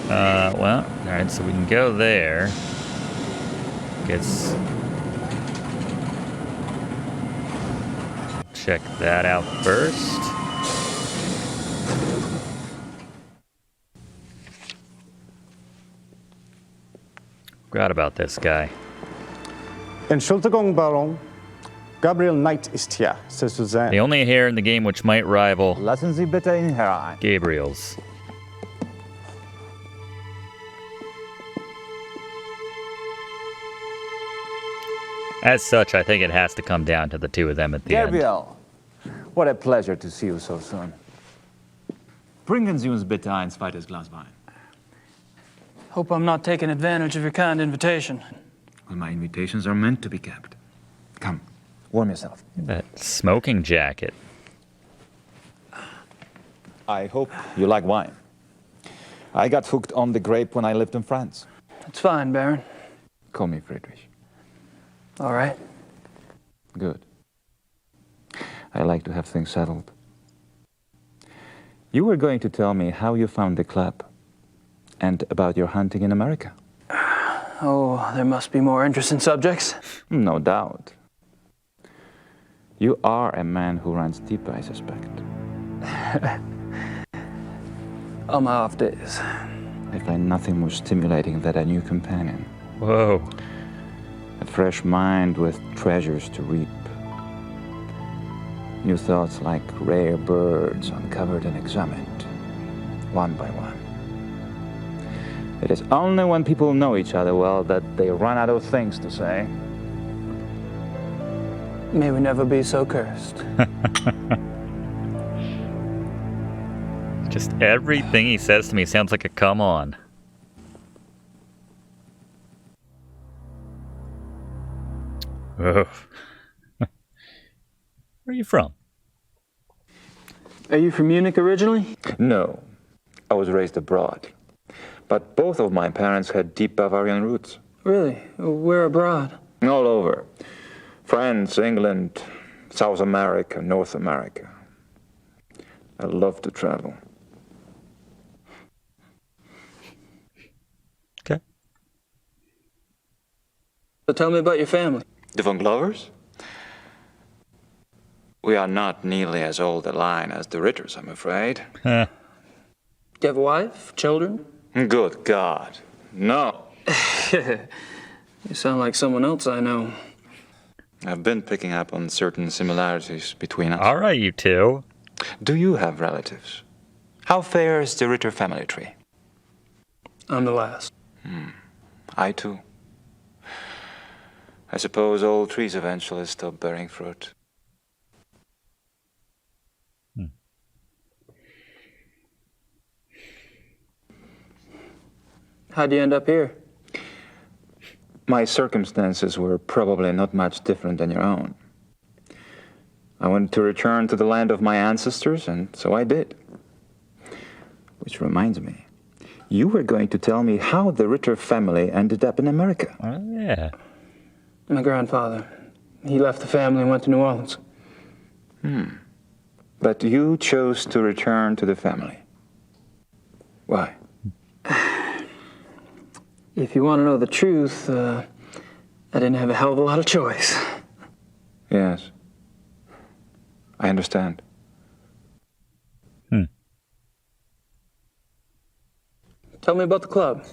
Alright, well, alright, so we can go there. Guess... check that out first. Forgot about this guy. Entschuldigung, Baron. Gabriel Knight ist hier, c'est Suzanne. The only hair in the game which might rival Lassen Sie bitte ihn herein. Gabriel's. As such, I think it has to come down to the two of them at the end. Gabriel, what a pleasure to see you so soon. Bringen Sie uns bitte ein zweites Glas Wein. Hope I'm not taking advantage of your kind invitation. Well, my invitations are meant to be kept. Come, warm yourself. That smoking jacket. I hope you like wine. I got hooked on the grape when I lived in France. It's fine, Baron. Call me Friedrich. All right. Good. I like to have things settled. You were going to tell me how you found the club and about your hunting in America. Oh, there must be more interesting subjects. No doubt. You are a man who runs deep, I suspect. On my off days. I find nothing more stimulating than a new companion. Whoa. A fresh mind with treasures to reap. New thoughts like rare birds uncovered and examined, one by one. It is only when people know each other well that they run out of things to say. May we never be so cursed. Just everything he says to me sounds like a come on. Ugh. Where are you from? Are you from Munich originally? No, I was raised abroad. But both of my parents had deep Bavarian roots. Really? Where abroad? All over. France, England, South America, North America. I love to travel. Okay. So tell me about your family. The Von Glovers? We are not nearly as old a line as the Ritters, I'm afraid. Do you have a wife, children? Good God, no. You sound like someone else I know. I've been picking up on certain similarities between us. All right, you two. Do you have relatives? How fares the Ritter family tree? I'm the last. I too. I suppose all trees eventually stop bearing fruit. How'd you end up here? My circumstances were probably not much different than your own. I wanted to return to the land of my ancestors, and so I did. Which reminds me, you were going to tell me how the Ritter family ended up in America. Oh, yeah. My grandfather. He left the family and went to New Orleans. But you chose to return to the family. Why? If you want to know the truth, I didn't have a hell of a lot of choice. Yes. I understand. Tell me about the club.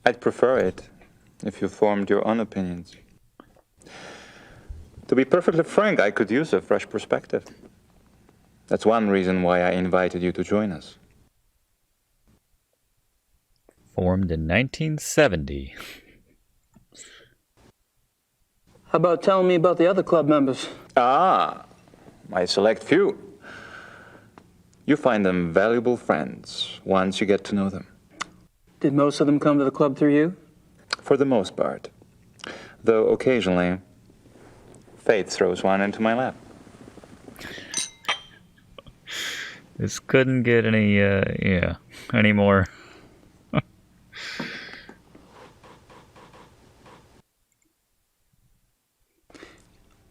I'd prefer it if you formed your own opinions. To be perfectly frank, I could use a fresh perspective. That's one reason why I invited you to join us. Formed in 1970. How about telling me about the other club members? Ah, my select few. You find them valuable friends once you get to know them. Did most of them come to the club through you? For the most part. Though occasionally, fate throws one into my lap. This couldn't get any more.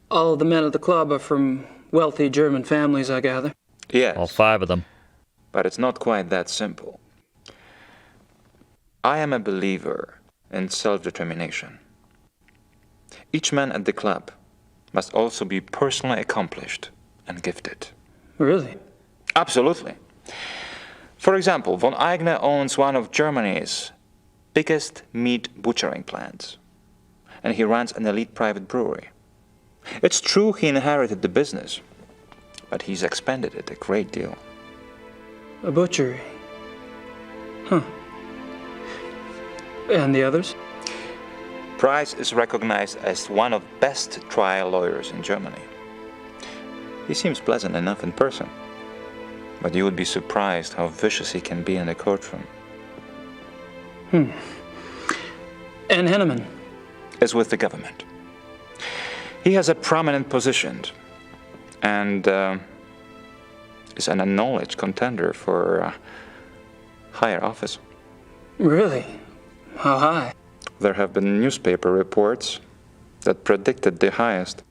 All of the men at the club are from wealthy German families, I gather. Yes. All 5 of them. But it's not quite that simple. I am a believer in self-determination. Each man at the club must also be personally accomplished and gifted. Really? Absolutely. For example, von Eigner owns one of Germany's biggest meat butchering plants. And he runs an elite private brewery. It's true he inherited the business, but he's expanded it a great deal. A butchery. Huh. And the others? Price is recognized as one of the best trial lawyers in Germany. He seems pleasant enough in person, but you would be surprised how vicious he can be in the courtroom. And Henneman? Is with the government. He has a prominent position and is an acknowledged contender for higher office. Really? How high? There have been newspaper reports that predicted the highest.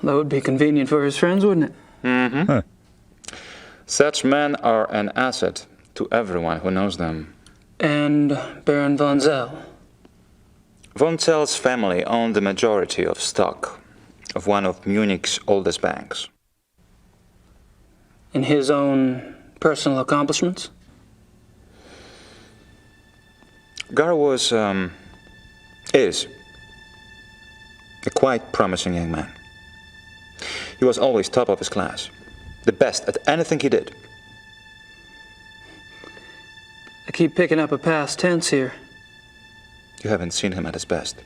That would be convenient for his friends, wouldn't it? Mm-hmm. Huh. Such men are an asset to everyone who knows them. And Baron Von Zell? Von Zell's family owned the majority of stock of one of Munich's oldest banks. In his own personal accomplishments? Gar is a quite promising young man. He was always top of his class, the best at anything he did. I keep picking up a past tense here. You haven't seen him at his best.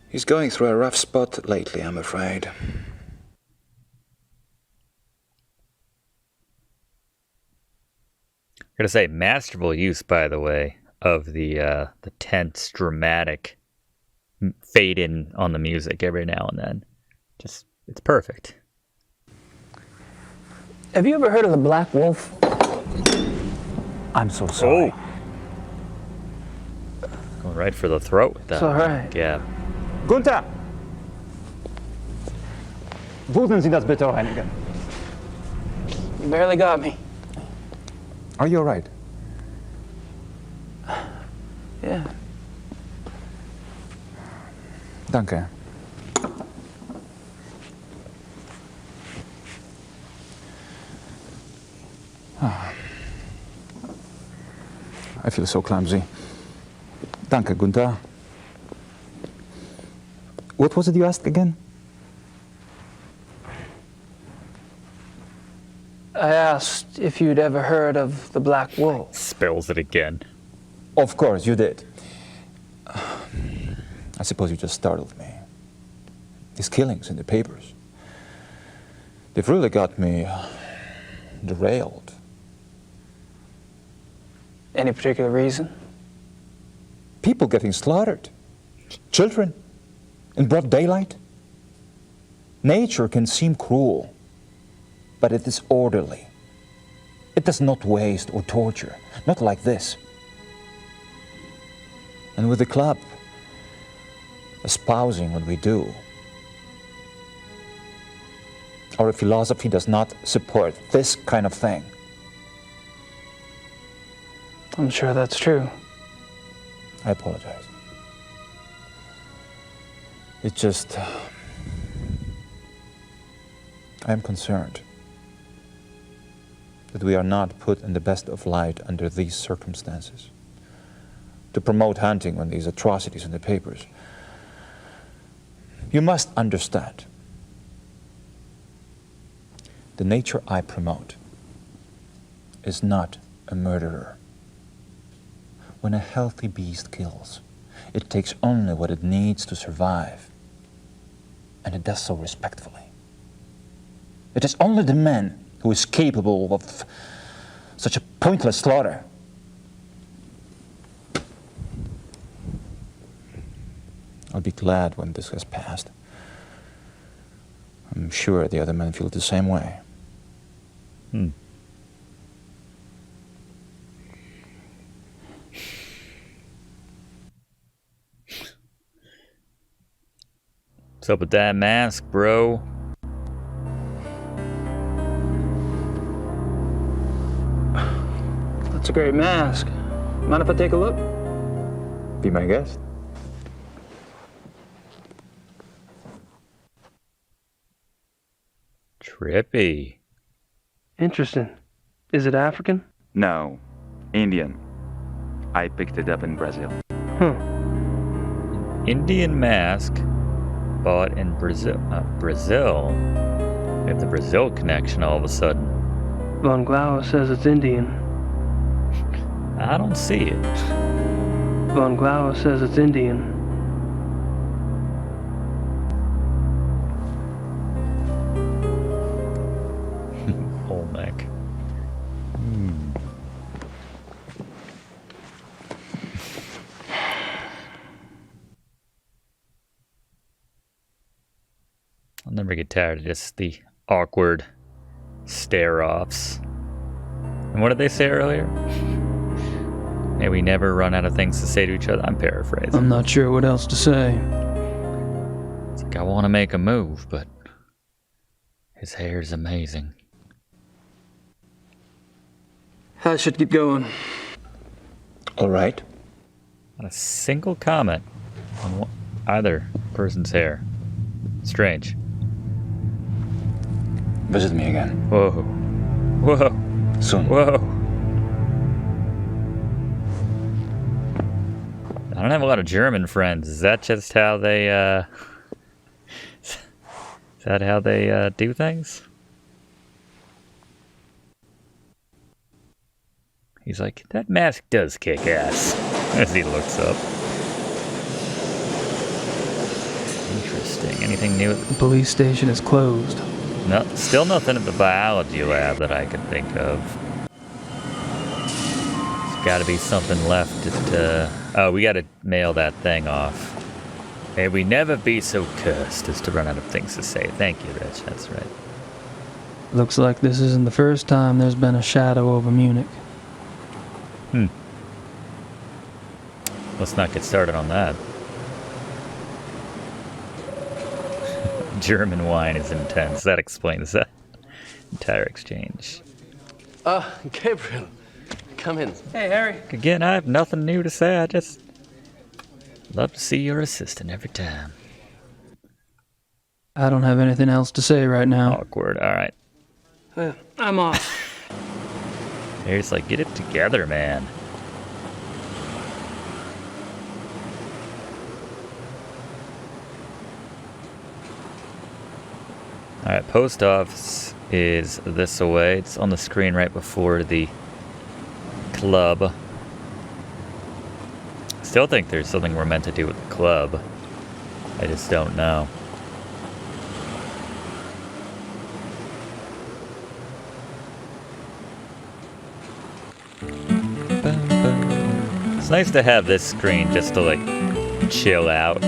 He's going through a rough spot lately, I'm afraid. Gotta say, masterful use, by the way, of the tense, dramatic fade in on the music every now and then. Just, it's perfect. Have you ever heard of the Black Wolf? I'm so sorry. Going right for the throat with that. It's all right. Yeah. Gunther! Würden Sie das bitte reinigen? You barely got me. Are you all right? Yeah. Danke. I feel so clumsy. Danke, Gunther. What was it you asked again? I asked if you'd ever heard of the Black Wolf. Spills it again. Of course, you did. I suppose you just startled me. These killings in the papers. They've really got me derailed. Any particular reason? People getting slaughtered. Children. In broad daylight. Nature can seem cruel, but it is orderly. It does not waste or torture. Not like this. And with the club espousing what we do, our philosophy does not support this kind of thing. I'm sure that's true. I apologize. It's just, I am concerned that we are not put in the best of light under these circumstances. To promote hunting when these atrocities in the papers. You must understand, the nature I promote is not a murderer. When a healthy beast kills, it takes only what it needs to survive, and it does so respectfully. It is only the man who is capable of such a pointless slaughter. I'll be glad when this has passed. I'm sure the other men feel the same way. What's up with that mask, bro? That's a great mask. Mind if I take a look? Be my guest. Trippy. Interesting. Is it African? No, Indian. I picked it up in Brazil. Indian mask bought in Brazil. Brazil? We have the Brazil connection all of a sudden. Von Glauer says it's Indian. I don't see it. Von Glauer says it's Indian. Olmec. I'll never get tired of just the awkward stare-offs. And what did they say earlier? May we never run out of things to say to each other. I'm paraphrasing. I'm not sure what else to say. It's like I want to make a move, but his hair is amazing. I should get going. All right. Not a single comment on either person's hair. Strange. Visit me again. Whoa. Whoa. Soon. Whoa. I don't have a lot of German friends. Is that just how they, is that how they, do things? He's like, that mask does kick ass, as he looks up. Interesting. Anything new? The police station is closed. No, still nothing at the biology lab that I can think of. There's gotta be something left at, oh, we gotta mail that thing off. May we never be so cursed as to run out of things to say. Thank you, Rich, that's right. Looks like this isn't the first time there's been a shadow over Munich. Let's not get started on that. German wine is intense. That explains that entire exchange. Gabriel, come in. Hey, Harry. Again, I have nothing new to say. I just love to see your assistant every time. I don't have anything else to say right now. Awkward. All right. I'm off. Harry's like, get it together, man. Alright, post office is this away. It's on the screen right before the club. Still think there's something we're meant to do with the club. I just don't know. It's nice to have this screen just to like chill out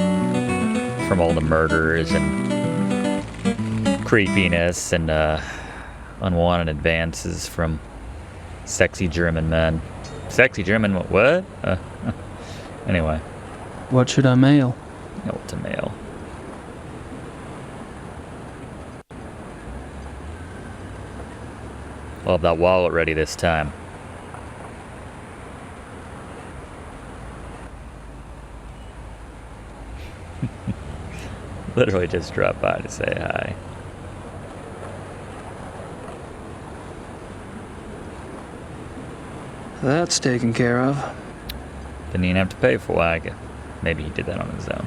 from all the murderers and creepiness and unwanted advances from sexy German men. Sexy German what? Anyway. What should I mail? I know what to mail. I'll have that wallet ready this time. Literally just dropped by to say hi. That's taken care of. Didn't even have to pay for it. Maybe he did that on his own.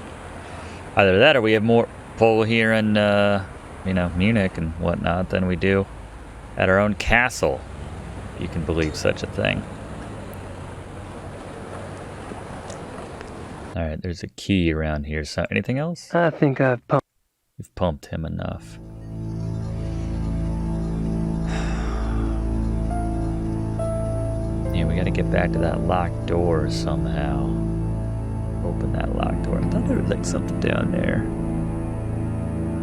Either that or we have more pull here in, Munich and whatnot than we do at our own castle. If you can believe such a thing. Alright, there's a key around here. So, anything else? I think I've pumped. You've pumped him enough. Yeah, we gotta get back to that locked door somehow. Open that locked door. I thought there was like something down there.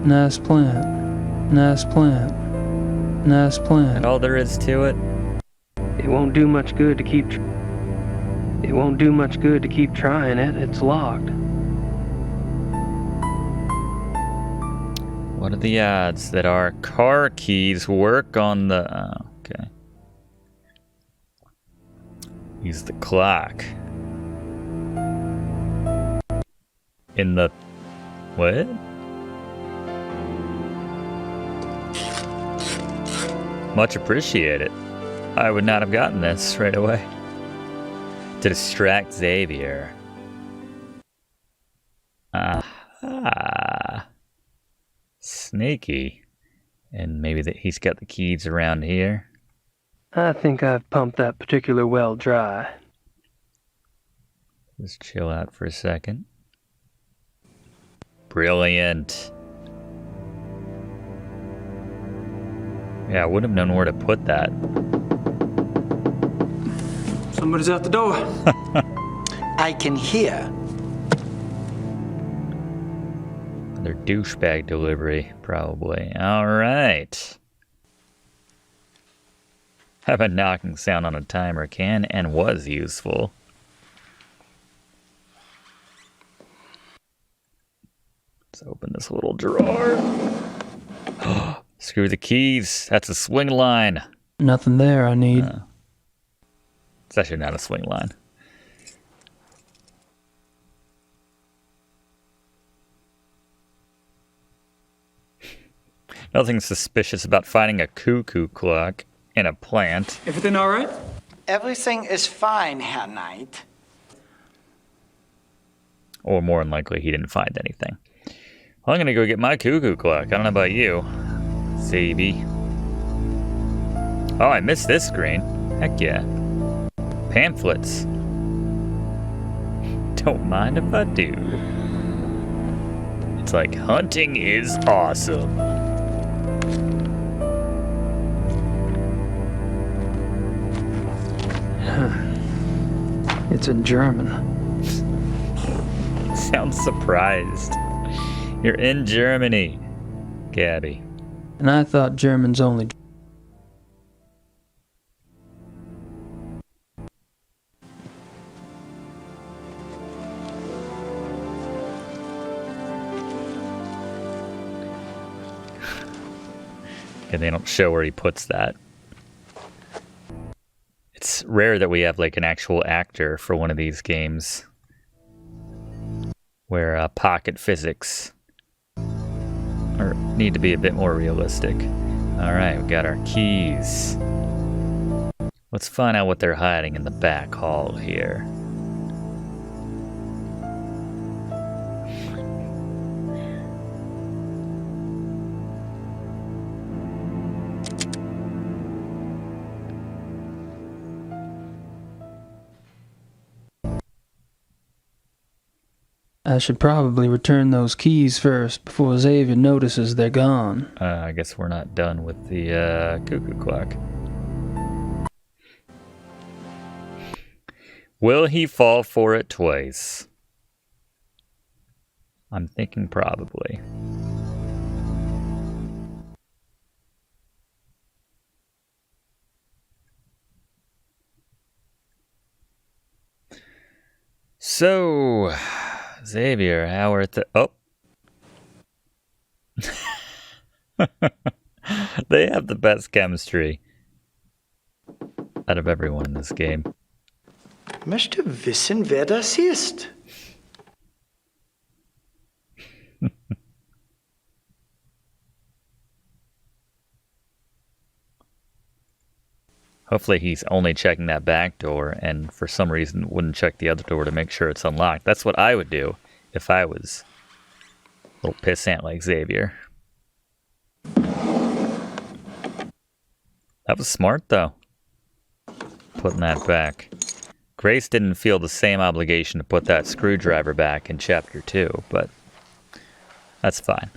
Nice plant. Nice plant. Nice plant. And all there is to it? It won't do much good to keep... It won't do much good to keep trying it. It's locked. What are the odds that our car keys work on the... Oh, okay. Use the clock. In the... What? Much appreciated. I would not have gotten this right away. To distract Xavier. Ah. Sneaky. And maybe he's got the keys around here. I think I've pumped that particular well dry. Just chill out for a second. Brilliant. Yeah, I wouldn't have known where to put that. Somebody's out the door. I can hear. Another douchebag delivery, probably. All right. Have a knocking sound on a timer can and was useful. Let's open this little drawer. Screw the keys. That's a swing line. Nothing there I need. It's actually not a swing line. Nothing suspicious about finding a cuckoo clock in a plant. Everything all right? Everything is fine, Herr Knight. Or more than likely, he didn't find anything. Well, I'm gonna go get my cuckoo clock. I don't know about you, Zaby. Oh, I missed this screen. Heck yeah. Pamphlets. Don't mind if I do. It's like, hunting is awesome. It's in German. Sounds surprised. You're in Germany, Gabby. And I thought Germans only... And they don't show where he puts that. It's rare that we have like an actual actor for one of these games where pocket physics need to be a bit more realistic. Alright, we got our keys. Let's find out what they're hiding in the back hall here. I should probably return those keys first before Xavier notices they're gone. I guess we're not done with the cuckoo clock. Will he fall for it twice? I'm thinking probably. So... Xavier, how are the... Oh. They have the best chemistry out of everyone in this game. Möchte wissen, wer das ist. Hopefully he's only checking that back door and for some reason wouldn't check the other door to make sure it's unlocked. That's what I would do if I was a little pissant like Xavier. That was smart though, putting that back. Grace didn't feel the same obligation to put that screwdriver back in chapter 2, but that's fine.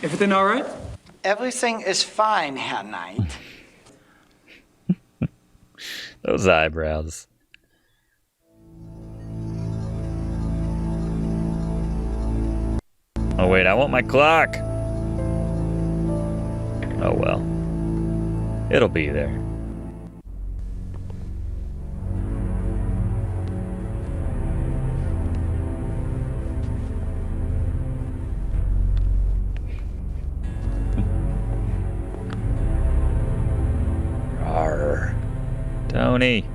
Everything all right? Everything is fine, Herr Knight. Those eyebrows. Oh wait, I want my clock! Oh well. It'll be there. Arr. Tony.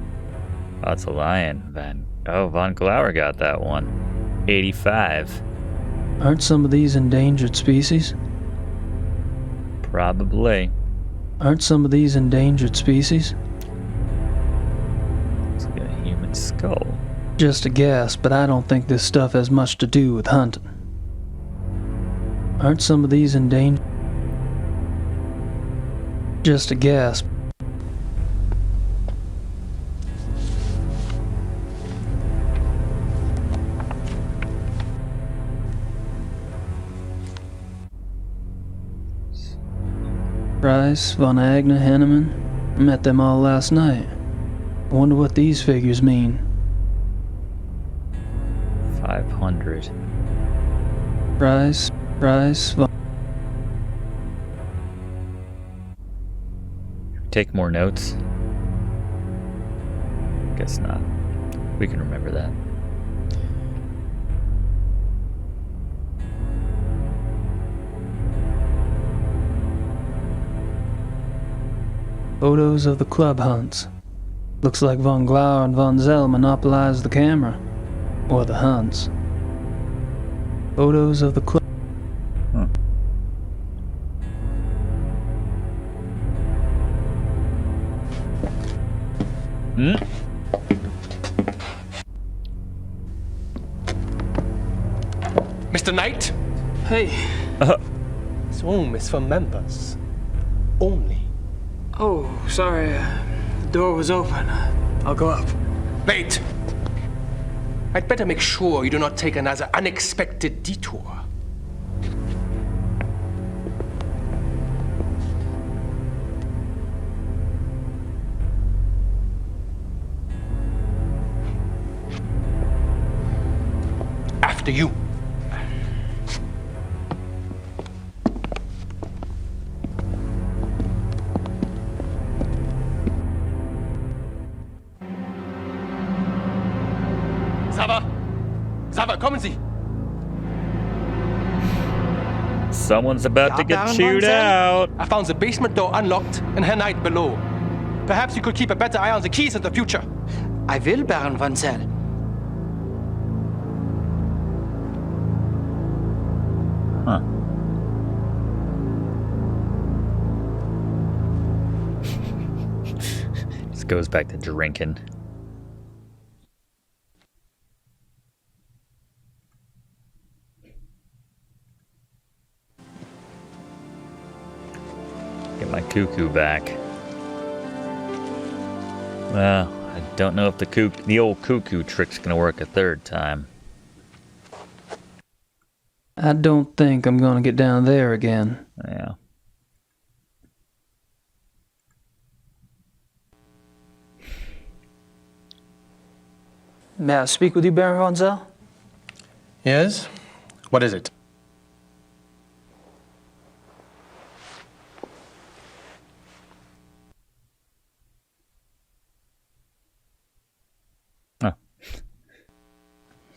Oh, it's a lion. Von Glauer got that one. 85. Aren't some of these endangered species? Probably. Aren't some of these endangered species? It's like a human skull. Just a guess, but I don't think this stuff has much to do with hunting. Aren't some of these endangered? Just a guess. Price, Von Agner, Henneman. I met them all last night. I wonder what these figures mean. 500. Price, Von... Take more notes? Guess not. We can remember that. Photos of the club hunts. Looks like von Glauer and von Zell monopolized the camera. Or the hunts. Photos of the club... Mr. Knight? Hey. This room is for members. Only. Oh, sorry. The door was open. I'll go up. Wait! I'd better make sure you do not take another unexpected detour. After you. Sava, kommen Sie! Someone's about to get chewed out. I found the basement door unlocked and Herr Knight below. Perhaps you could keep a better eye on the keys in the future. I will, Baron Von Zell. Huh. Just goes back to drinking. Get my cuckoo back. Well, I don't know if the old cuckoo trick's gonna work a third time. I don't think I'm gonna get down there again. Yeah. May I speak with you, Baron Von Zell? Yes? What is it? Oh.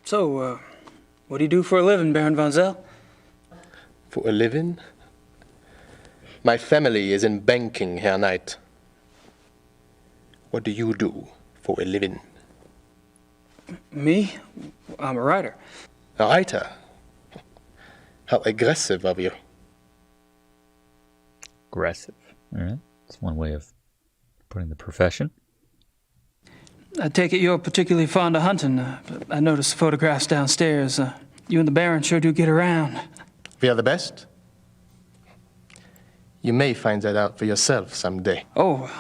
So, what do you do for a living, Baron Von Zell? For a living? My family is in banking, Herr Knight. What do you do for a living? Me? I'm a writer. A writer? How aggressive of you. Aggressive. All right. That's one way of putting the profession. I take it you're particularly fond of hunting. But I noticed the photographs downstairs. You and the Baron sure do get around. We are the best? You may find that out for yourself someday. Oh,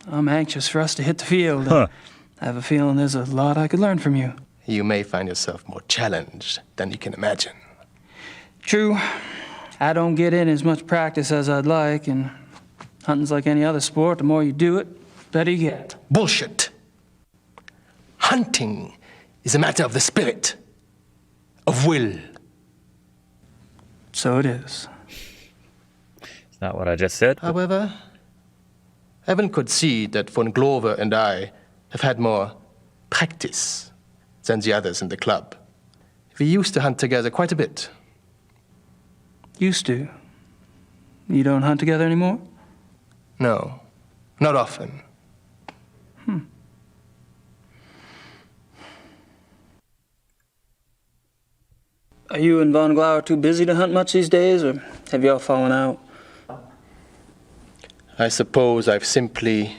I'm anxious for us to hit the field. I have a feeling there's a lot I could learn from you. You may find yourself more challenged than you can imagine. True. I don't get in as much practice as I'd like, and hunting's like any other sport. The more you do it, the better you get. Bullshit. Hunting is a matter of the spirit, of will. So it is. It's not what I just said. However, Evan could see that von Glover and I have had more practice than the others in the club. We used to hunt together quite a bit. Used to? You don't hunt together anymore? No, not often. Are you and Von Glauer too busy to hunt much these days, or have y'all fallen out? I suppose I've simply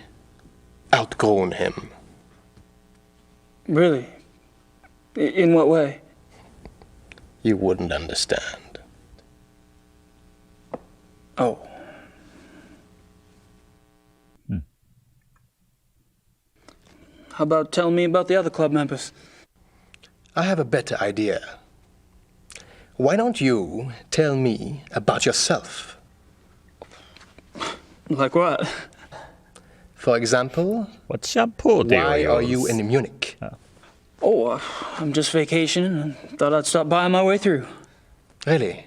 outgrown him. Really? In what way? You wouldn't understand. Oh. How about telling me about the other club members? I have a better idea. Why don't you tell me about yourself? Like what? For example, what shampoo do why you are use? you in Munich? Oh, I'm just vacationing and thought I'd stop by on my way through. Really?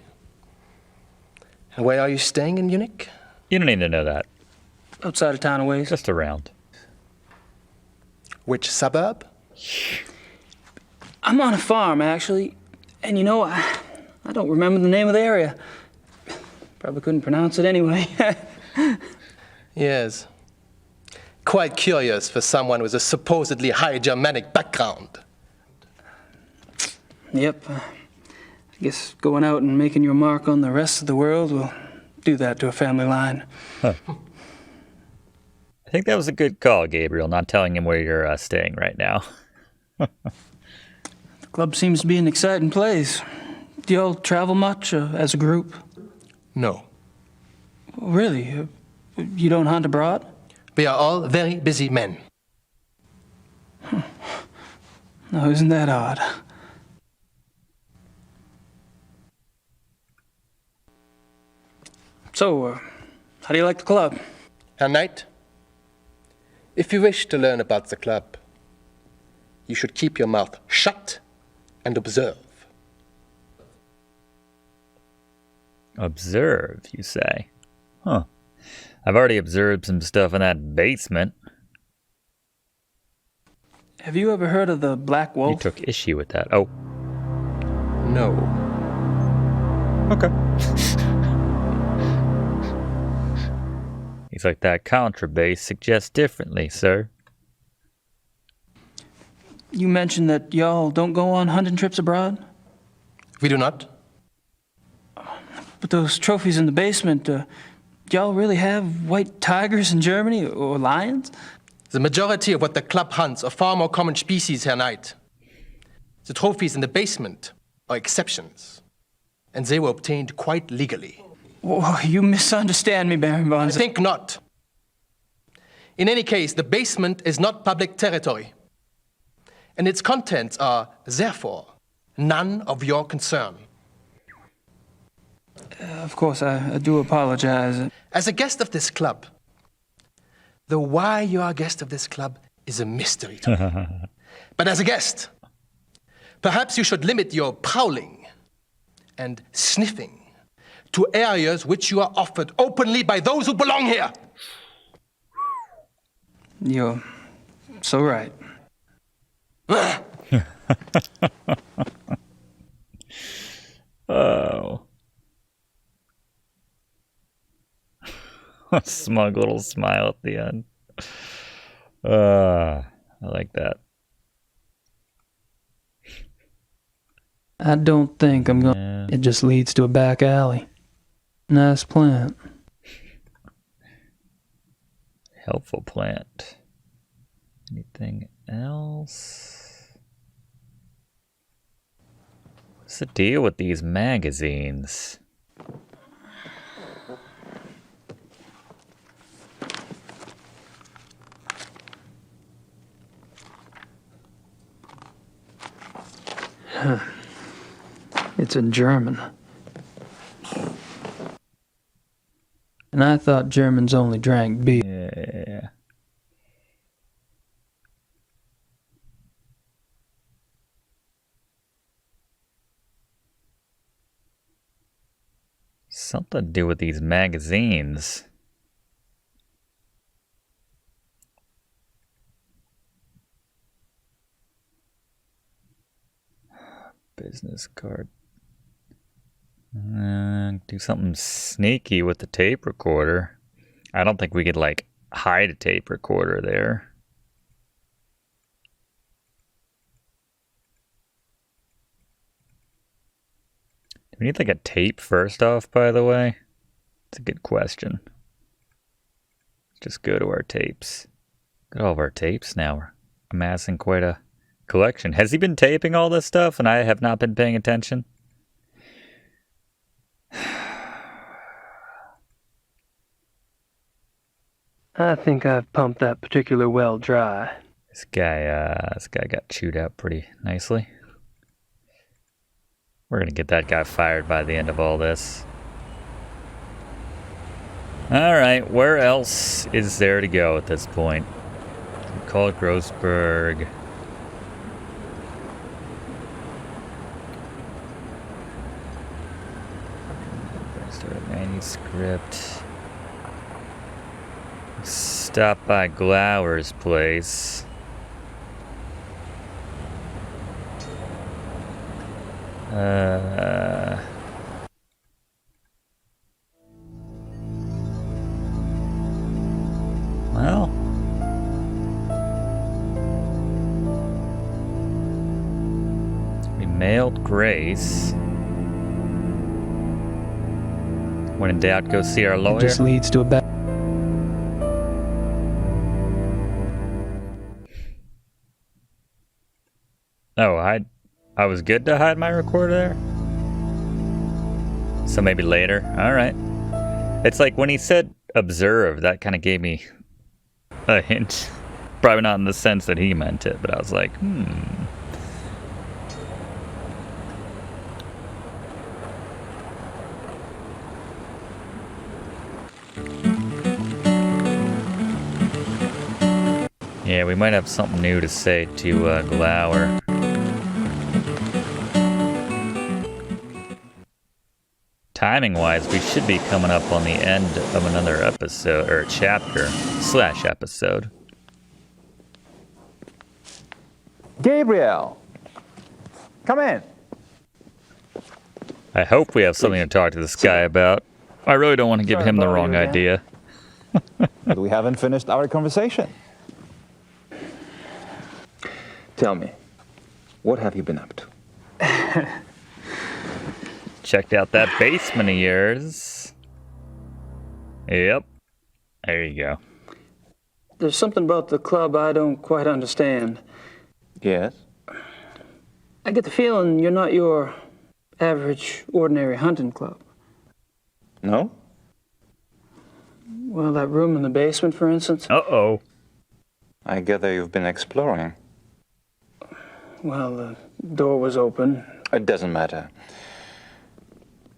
And where are you staying in Munich? You don't need to know that. Outside of town a ways. Just around. Which suburb? I'm on a farm, actually. And you know, I don't remember the name of the area. Probably couldn't pronounce it anyway. Yes. Quite curious for someone with a supposedly high Germanic background. Yep. I guess going out and making your mark on the rest of the world will do that to a family line. Huh. I think that was a good call, Gabriel, not telling him where you're staying right now. The club seems to be an exciting place. Do y'all travel much as a group? No. Really? You don't hunt abroad? We are all very busy men. No, isn't that odd? So, how do you like the club? Herr Knight, if you wish to learn about the club, you should keep your mouth shut and observe. Observe, you say? Huh. I've already observed some stuff in that basement. Have you ever heard of the Black Wolf? You took issue with that. Oh. No. Okay. He's like, that contrabass suggests differently, sir. You mentioned that y'all don't go on hunting trips abroad? We do not. But those trophies in the basement, y'all really have white tigers in Germany or lions? The majority of what the club hunts are far more common species, Herr Knight. The trophies in the basement are exceptions, and they were obtained quite legally. Oh, you misunderstand me, Baron Von Zell. I think not. In any case, the basement is not public territory, and its contents are, therefore, none of your concern. Of course, I do apologize. As a guest of this club, the why you are a guest of this club is a mystery to me. But as a guest, perhaps you should limit your prowling and sniffing to areas which you are offered openly by those who belong here. You're so right. Oh. A smug little smile at the end. I like that. I don't think I'm going. Yeah. It just leads to a back alley. Nice plant. Helpful plant. Anything else? What's the deal with these magazines? It's in German. And I thought Germans only drank beer. Yeah. Something to do with these magazines. Business card. Do something sneaky with the tape recorder. I don't think we could, like, hide a tape recorder there. Do we need, like, a tape first off, by the way? It's a good question. Just go to our tapes. Got all of our tapes now. We're amassing quite a collection. Has he been taping all this stuff and I have not been paying attention? I think I've pumped that particular well dry. This guy got chewed out pretty nicely. We're gonna get that guy fired by the end of all this. Alright, where else is there to go at this point? We call it Grossberg. Start a manuscript. Stop by Glauer's place. Well, we mailed Grace. When in doubt, go see our lawyer. It just leads to a bad. Oh, I was good to hide my recorder there? So maybe later. Alright. It's like when he said observe, that kind of gave me a hint. Probably not in the sense that he meant it, but I was like, Yeah, we might have something new to say to Glauer. Timing-wise, we should be coming up on the end of another episode, or chapter/episode. Gabriel! Come in. I hope we have something to talk to this guy about. I really don't want to give him the wrong idea. But we haven't finished our conversation. Tell me, what have you been up to? Checked out that basement of yours. Yep. There you go. There's something about the club I don't quite understand. Yes? I get the feeling you're not your average, ordinary hunting club. No? Well, that room in the basement, for instance. Uh-oh. I gather you've been exploring. Well, the door was open. It doesn't matter.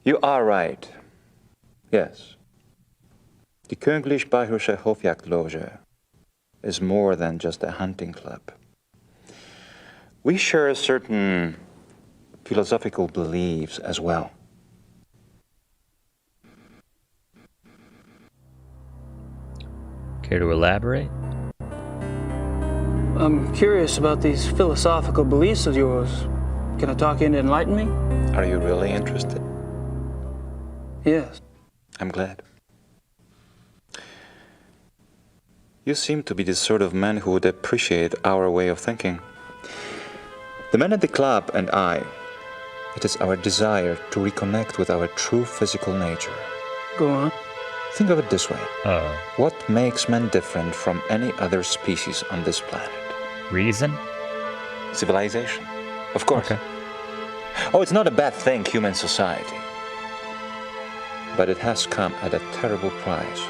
You are right. Yes. The Königlich Bayerische Hofjagdloge is more than just a hunting club. We share certain philosophical beliefs as well. Care to elaborate? I'm curious about these philosophical beliefs of yours. Can I talk you into enlighten me? Are you really interested? Yes. I'm glad. You seem to be the sort of man who would appreciate our way of thinking. The men at the club and I, it is our desire to reconnect with our true physical nature. Go on. Think of it this way. What makes men different from any other species on this planet? Reason? Civilization. Of course. Okay. Oh, it's not a bad thing, human society. But it has come at a terrible price.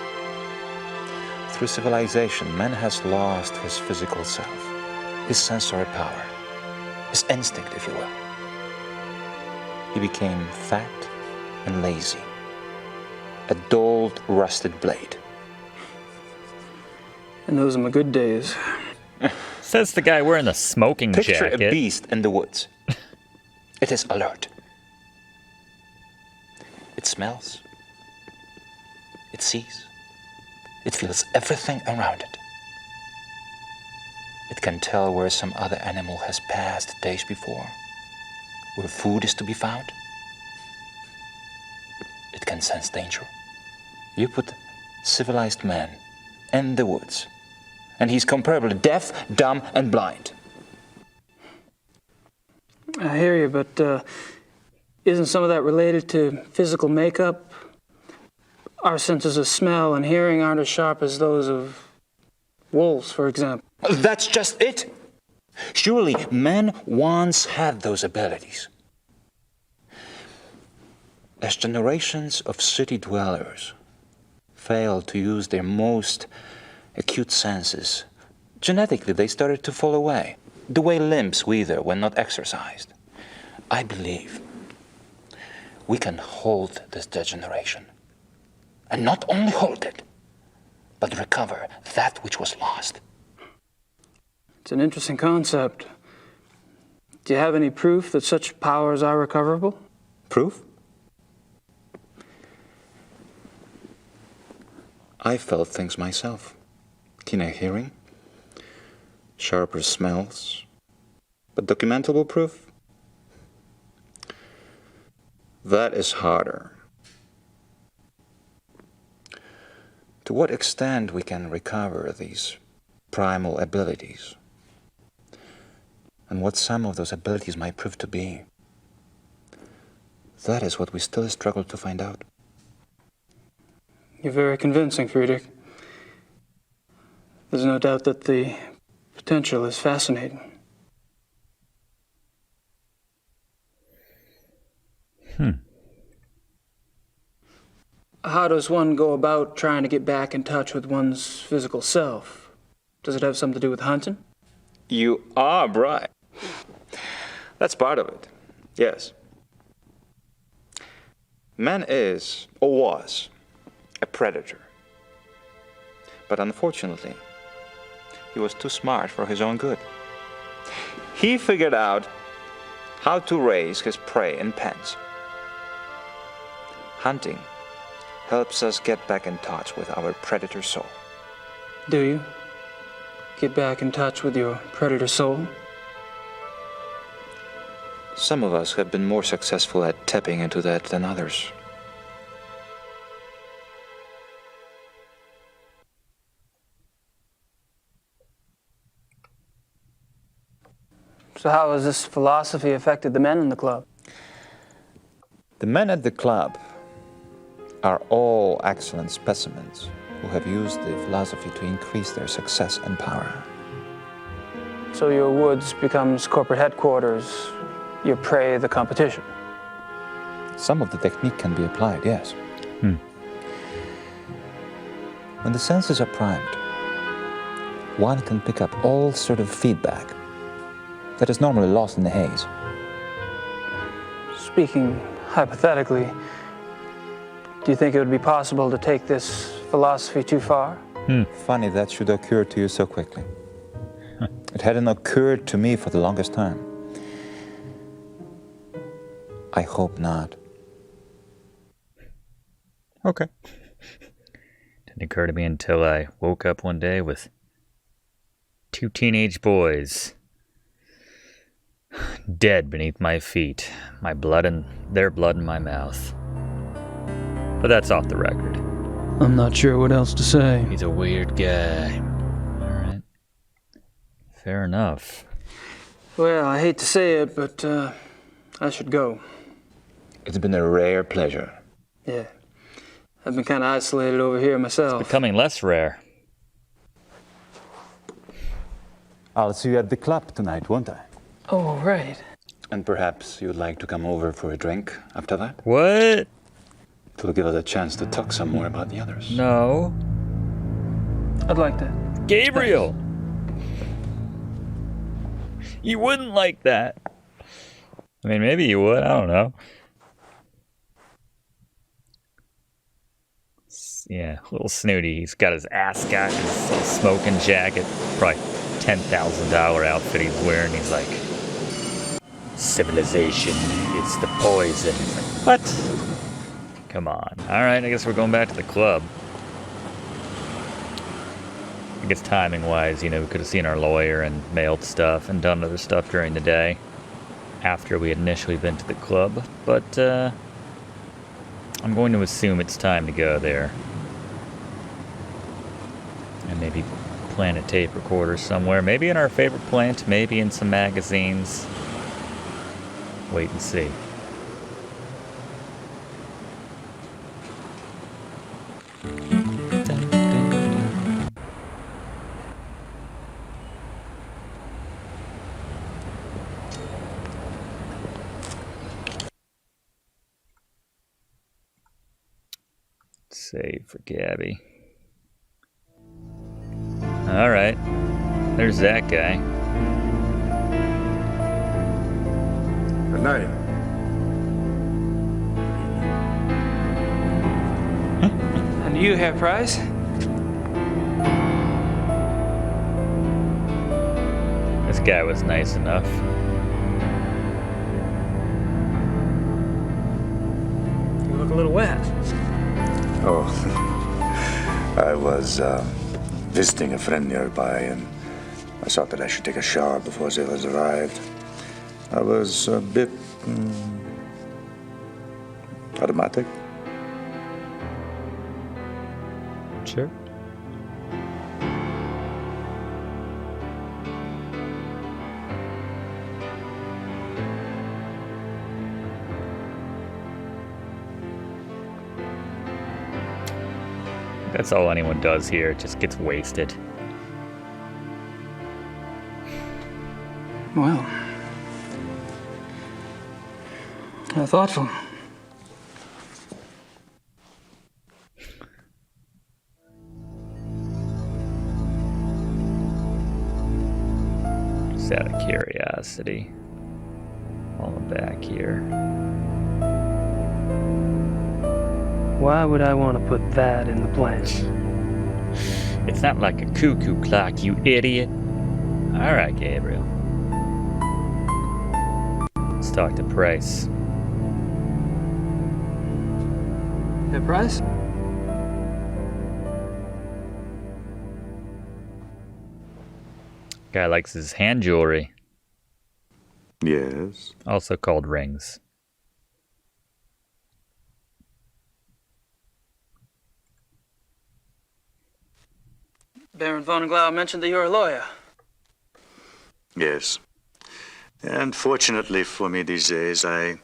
Through civilization, man has lost his physical self, his sensory power, his instinct, if you will. He became fat and lazy, a dulled, rusted blade. And those are my good days. Says the guy wearing the smoking Picture jacket. a beast in the woods. It is alert. It smells. It sees. It feels everything around it. It can tell where some other animal has passed days before, where food is to be found. It can sense danger. You put civilized man in the woods, and he's comparably deaf, dumb, and blind. I hear you, but isn't some of that related to physical makeup? Our senses of smell and hearing aren't as sharp as those of wolves, for example. That's just it. Surely men once had those abilities. As generations of city dwellers failed to use their most acute senses, genetically they started to fall away, the way limbs wither when not exercised. I believe we can hold this degeneration. And not only hold it, but recover that which was lost. It's an interesting concept. Do you have any proof that such powers are recoverable? Proof? I felt things myself. Keener hearing, sharper smells, but documentable proof? That is harder. To what extent we can recover these primal abilities, and what some of those abilities might prove to be, that is what we still struggle to find out. You're very convincing, Friedrich. There's no doubt that the potential is fascinating. How does one go about trying to get back in touch with one's physical self? Does it have something to do with hunting? You are right. That's part of it, yes. Man is, or was, a predator. But unfortunately, he was too smart for his own good. He figured out how to raise his prey in pens. Hunting helps us get back in touch with our predator soul. Do you? Get back in touch with your predator soul? Some of us have been more successful at tapping into that than others. So how has this philosophy affected the men in the club? The men at the club are all excellent specimens who have used the philosophy to increase their success and power. So your woods becomes corporate headquarters, your prey the competition. Some of the technique can be applied, yes. When the senses are primed, one can pick up all sort of feedback that is normally lost in the haze. Speaking hypothetically, do you think it would be possible to take this philosophy too far? Funny that should occur to you so quickly. It hadn't occurred to me for the longest time. I hope not. Okay. Didn't occur to me until I woke up one day with 2 teenage boys dead beneath my feet, my blood and their blood in my mouth. But that's off the record. I'm not sure what else to say. He's a weird guy. Alright. Fair enough. Well, I hate to say it, but I should go. It's been a rare pleasure. Yeah. I've been kind of isolated over here myself. It's becoming less rare. I'll see you at the club tonight, won't I? Oh, right. And perhaps you'd like to come over for a drink after that? What? To give us a chance to talk some more about the others. No. I'd like that. Gabriel! You wouldn't like that. I mean, maybe you would. I don't know. Yeah, a little snooty. He's got his ascot, his smoking jacket, probably $10,000 outfit he's wearing. He's like, civilization, it's the poison. It's like, what? Come on. Alright, I guess we're going back to the club. I guess timing-wise, you know, we could have seen our lawyer and mailed stuff and done other stuff during the day after we had initially been to the club. But, I'm going to assume it's time to go there. And maybe plant a tape recorder somewhere. Maybe in our favorite plant, maybe in some magazines. Wait and see. Save for Gabby. All right. There's that guy. Good night. And you, Herr Price? This guy was nice enough. You look a little wet. Oh, I was visiting a friend nearby, and I thought that I should take a shower before the others arrived. I was a bit automatic. Sure. That's all anyone does here, just gets wasted. Well, how thoughtful. Just out of curiosity. Falling back here. Why would I want to put that in the plan? It's not like a cuckoo clock, you idiot. All right, Gabriel. Let's talk to Price. Herr Price? Guy likes his hand jewelry. Yes. Also called rings. Baron von Glau mentioned that you're a lawyer. Yes. And fortunately for me these days, I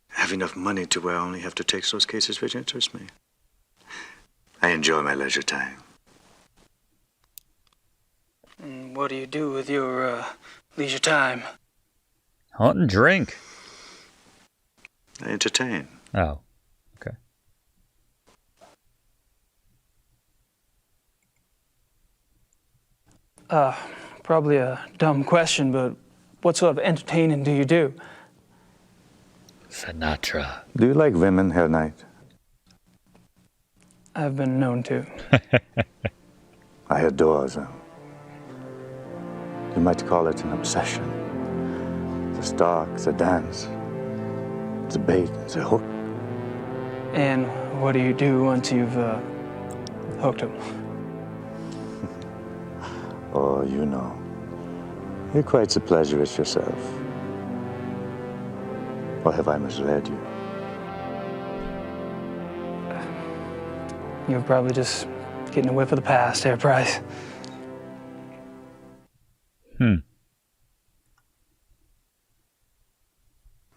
have enough money to where I only have to take those cases which interest me. I enjoy my leisure time. And what do you do with your leisure time? Hunt and drink. I entertain. Oh, okay. Probably a dumb question, but what sort of entertaining do you do? Sinatra. Do you like women, Herr Knight? I've been known to. I adore them. You might call it an obsession. The stalk, the dance, the bait, the hook. And what do you do once you've hooked him? Oh, you know. You're quite the pleasurist yourself. Or have I misled you? You're probably just getting a whiff of the past, Herr Price.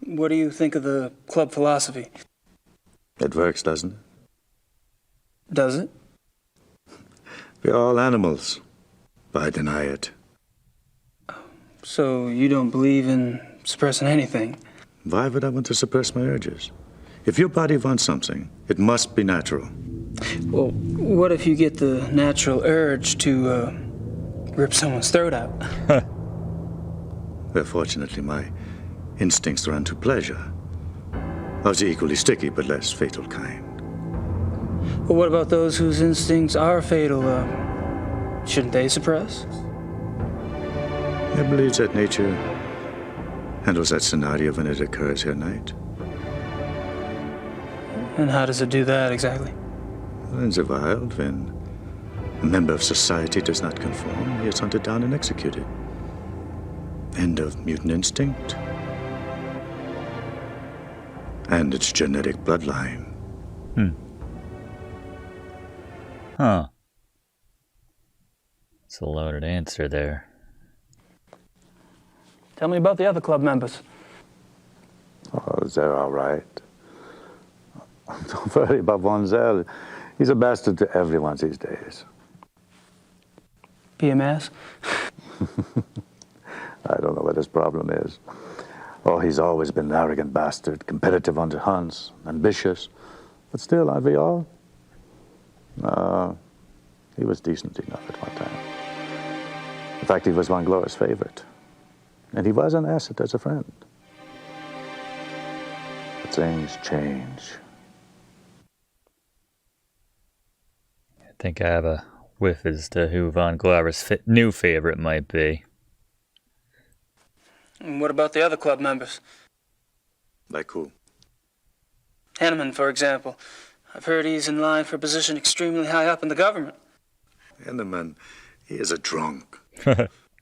What do you think of the club philosophy? It works, doesn't it? Does it? We're all animals, but I deny it. So you don't believe in suppressing anything? Why would I want to suppress my urges? If your body wants something, it must be natural. Well, what if you get the natural urge to rip someone's throat out? Well, fortunately, my instincts run to pleasure. Of the equally sticky but less fatal kind. But what about those whose instincts are fatal? Shouldn't they suppress? I believe that nature handles that scenario when it occurs here, Knight. And how does it do that exactly? In the wild, when a member of society does not conform, he is hunted down and executed. End of mutant instinct. And its genetic bloodline. Huh. It's a loaded answer there. Tell me about the other club members. Oh, they're all right. Don't worry about Von Zell. He's a bastard to everyone these days. PMS? I don't know what his problem is. Oh, he's always been an arrogant bastard, competitive on the hunts, ambitious. But still, aren't we all? He was decent enough at one time. In fact, he was Von Glor's favorite. And he was an asset as a friend. But things change. I think I have a whiff as to who Von Glauber's new favorite might be. And what about the other club members? Like who? Henneman, for example. I've heard he's in line for a position extremely high up in the government. Henneman, he is a drunk.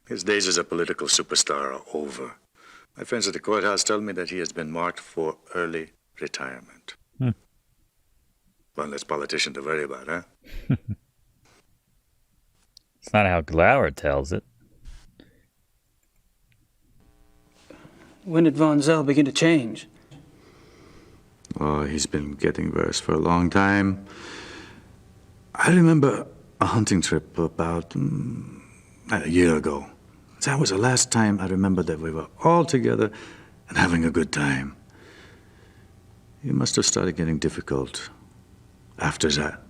His days as a political superstar are over. My friends at the courthouse tell me that he has been marked for early retirement. One less politician to worry about, huh? It's not how Glauber tells it. When did Von Zell begin to change? Oh, he's been getting worse for a long time. I remember a hunting trip about a year ago. That was the last time I remember that we were all together and having a good time. He must have started getting difficult after that.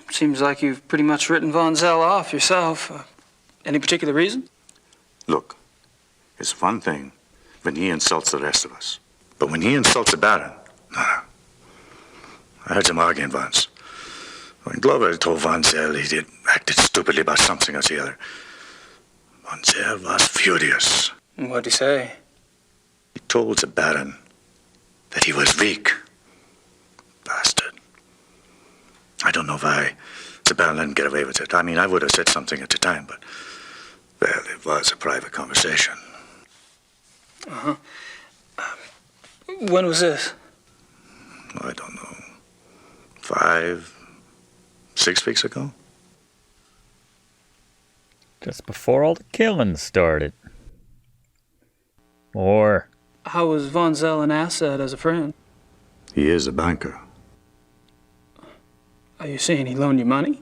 Seems like you've pretty much written Von Zell off yourself. Any particular reason? Look, it's one thing when he insults the rest of us. But when he insults the Baron, no. I heard them arguing once. When Glover told Von Zell he did acted stupidly about something or the other, Von Zell was furious. What'd he say? He told the Baron that he was weak. Bastard. I don't know why the Baron didn't get away with it. I mean, I would have said something at the time, but, well, it was a private conversation. Uh-huh. When was this? I don't know. 5, 6 weeks ago? Just before all the killing started. Or... How was Von Zell an asset as a friend? He is a banker. Are you saying he loaned you money?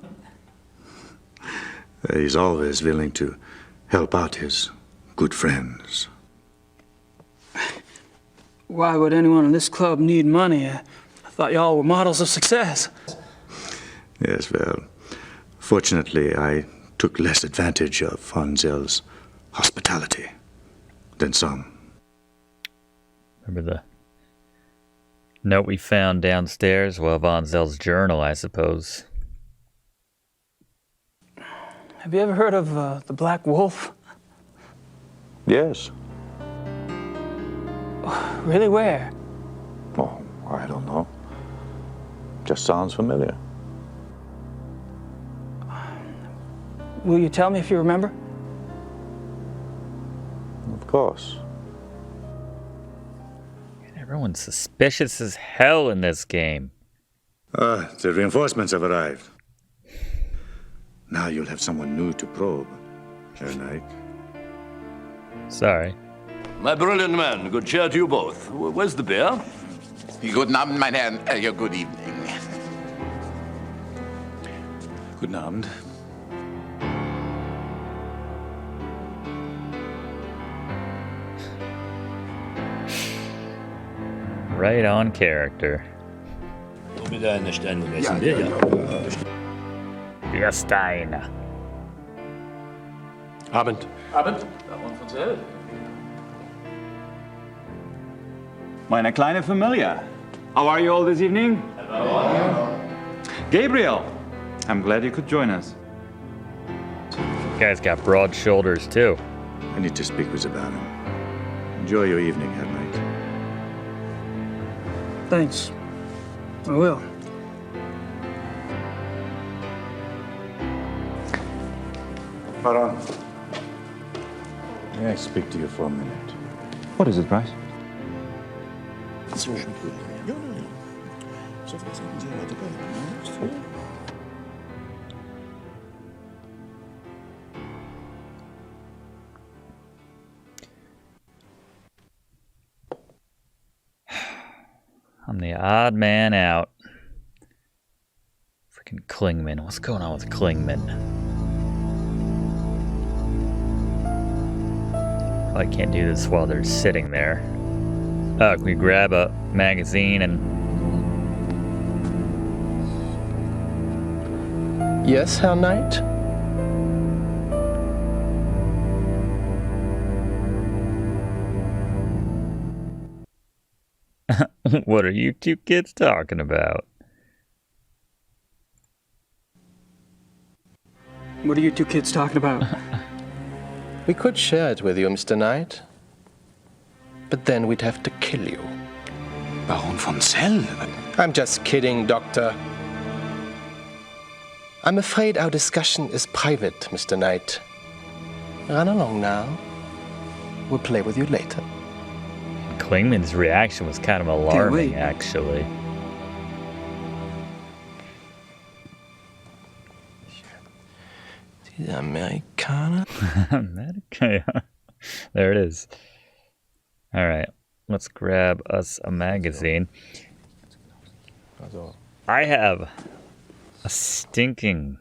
He's always willing to help out his good friends. Why would anyone in this club need money? I thought y'all were models of success. Yes, well, fortunately, I took less advantage of Von Zell's hospitality than some. Remember the note we found downstairs? Well, Von Zell's journal, I suppose. Have you ever heard of the Black Wolf? Yes. Really, where? Oh, I don't know. Just sounds familiar. Will you tell me if you remember? Of course. Everyone's suspicious as hell in this game. The reinforcements have arrived. Now you'll have someone new to probe, Herr Knight. Sorry. My brilliant man, good cheer to you both. Where's the beer? Guten Abend, mein Herr. Good evening. Guten Abend. Right on character. Bierstein. Abend. Abend. Baron von Zell. Meine kleine Familie. How are you all this evening? Hello. Gabriel, I'm glad you could join us. You guys got broad shoulders, too. I need to speak with the Baron. Enjoy your evening, Herr Knight. Thanks. I will. Baron, may I speak to you for a minute? What is it, Bryce? I'm the odd man out. Freaking Klingman. What's going on with Klingman? I can't do this while they're sitting there. Can we grab a magazine and... Yes, Herr Knight? What are you two kids talking about? What are you two kids talking about? We could share it with you, Mr. Knight. But then we'd have to kill you. Baron von Zell? I'm just kidding, Doctor. I'm afraid our discussion is private, Mr. Knight. Run along now. We'll play with you later. Klingman's reaction was kind of alarming, actually. The Amerikaner? Amerikaner. There it is. All right, let's grab us a magazine. I have a stinking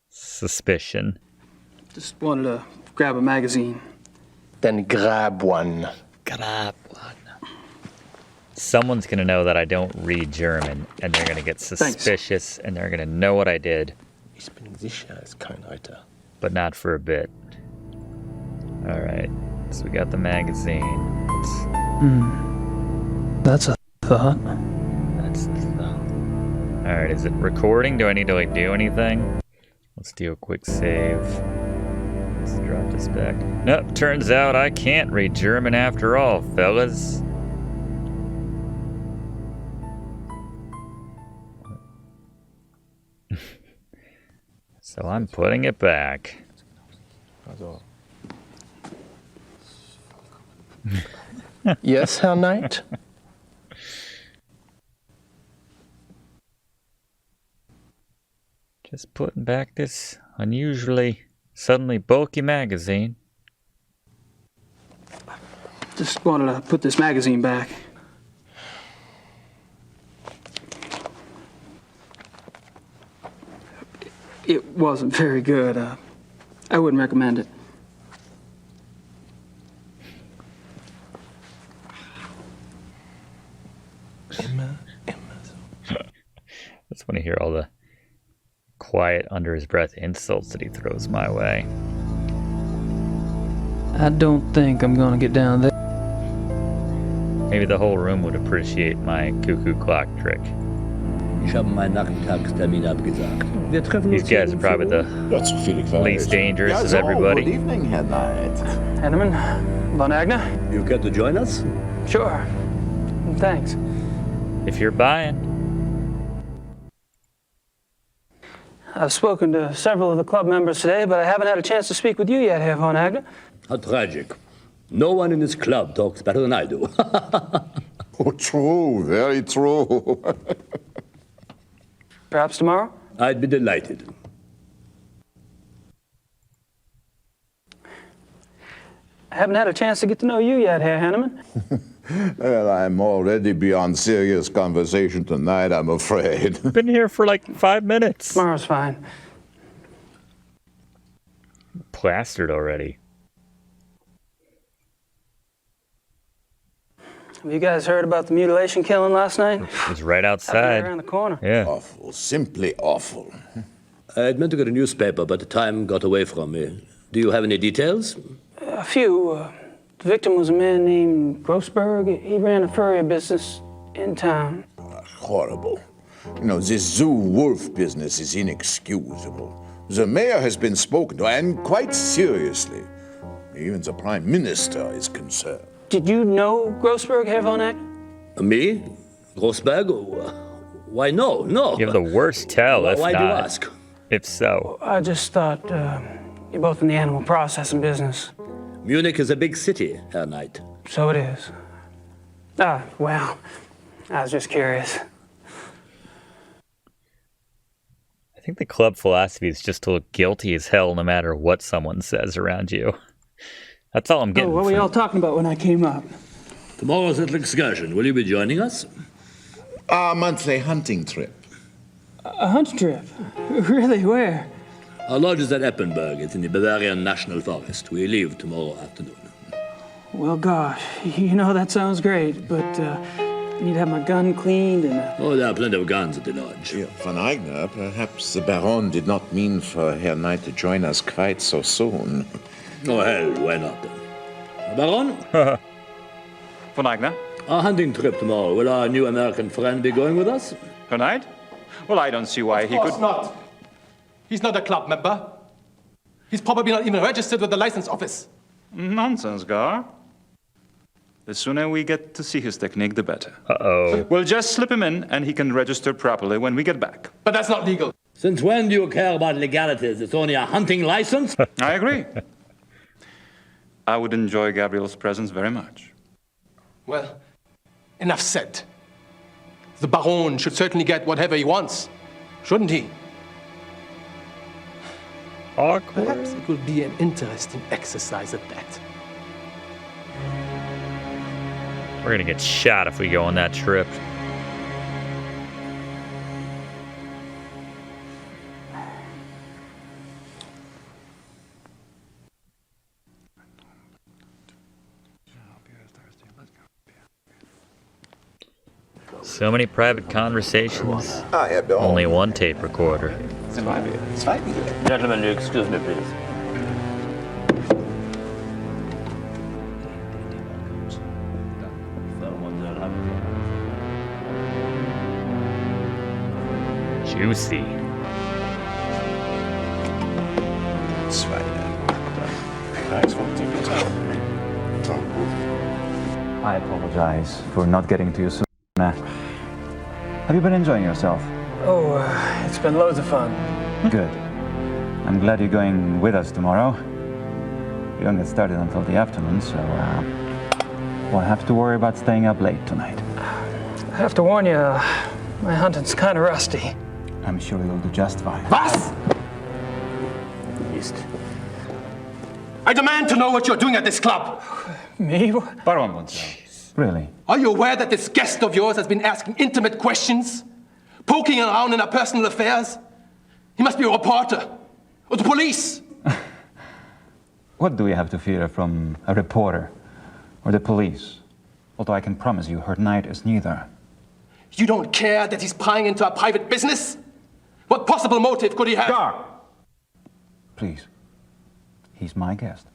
suspicion. Just wanted to grab a magazine. Then grab one. Grab one. Someone's going to know that I don't read German, and they're going to get suspicious, and they're going to know what I did. Ich bin sicher, ist kein Reiter. But not for a bit. All right, so we got the magazine. That's a thought. That's the thought. All right, is it recording? Do I need to like do anything? Let's do a quick save. Let's drop this back. Nope, turns out I can't read German after all, fellas. So I'm putting it back. Yes, Herr Knight? Just putting back this unusually, suddenly bulky magazine. Just wanted to put this magazine back. It wasn't very good. I wouldn't recommend it. I just want to hear all the quiet, under his breath insults that he throws my way. I don't think I'm gonna get down there. Maybe the whole room would appreciate my cuckoo clock trick. Ich habe meinen Nachmittagstermin abgesagt. Wir treffen These uns guys are probably the least dangerous of everybody. Good evening, Herr Knight. Henneman, Von Agner? You care to join us? Sure. Thanks. If you're buying. I've spoken to several of the club members today, but I haven't had a chance to speak with you yet, Herr Von Agner. How tragic. No one in this club talks better than I do. Oh, true. Very true. Perhaps tomorrow? I'd be delighted. I haven't had a chance to get to know you yet, Herr Henneman. Well, I'm already beyond serious conversation tonight, I'm afraid. Been here for like 5 minutes. Tomorrow's fine. Plastered already. Have you guys heard about the mutilation killing last night? It was right Out outside. there around the corner. Yeah. Awful, simply awful. I'd meant to get a newspaper, but the time got away from me. Do you have any details? A few. The victim was a man named Grossberg. He ran a furrier business in town. Horrible. You know, this zoo wolf business is inexcusable. The mayor has been spoken to, and quite seriously. Even the prime minister is concerned. Did you know Grossberg, Herr Von Agner? Me? Grossberg? Why, no. You have the worst tell, if Why not. do you ask? If so. I just thought you're both in the animal processing business. Munich is a big city, Herr Knight. So it is. Well, I was just curious. I think the club philosophy is just to look guilty as hell no matter what someone says around you. That's all I'm getting. What were y'all talking about when I came up? Tomorrow's little excursion. Will you be joining us? Our monthly hunting trip. A hunt trip? Really, where? Our lodge is at Eppenberg. It's in the Bavarian National Forest. We leave tomorrow afternoon. Well, gosh, you know, that sounds great, but I need to have my gun cleaned and... Oh, there are plenty of guns at the lodge. Yeah, Von Eigner, perhaps the Baron did not mean for Herr Knight to join us quite so soon. Oh, hell, why not then? Baron? Von Eigner? Our hunting trip tomorrow. Will our new American friend be going with us? Tonight? Well, I don't see why he could... Of course not. He's not a club member. He's probably not even registered with the license office. Nonsense, Gar. The sooner we get to see his technique, the better. Uh-oh. We'll just slip him in, and he can register properly when we get back. But that's not legal. Since when do you care about legalities? It's only a hunting license? I agree. I would enjoy Gabriel's presence very much. Well, enough said. The Baron should certainly get whatever he wants, shouldn't he? Awkward. Perhaps it will be an interesting exercise at that. We're gonna get shot if we go on that trip. So many private conversations. Only one tape recorder. Gentlemen, excuse me, please. Juicy. I apologize for not getting to you sooner. Have you been enjoying yourself? Oh, it's been loads of fun. Good. I'm glad you're going with us tomorrow. We don't get started until the afternoon, so won't have to worry about staying up late tonight. I have to warn you, my hunting's kind of rusty. I'm sure you'll do just fine. Was? I demand to know what you're doing at this club. Me? Baron Von Zell. Really? Are you aware that this guest of yours has been asking intimate questions? Poking around in our personal affairs? He must be a reporter. Or the police. What do we have to fear from a reporter or the police? Although I can promise you, her knight is neither. You don't care that he's prying into our private business? What possible motive could he have? Gar! Please. He's my guest.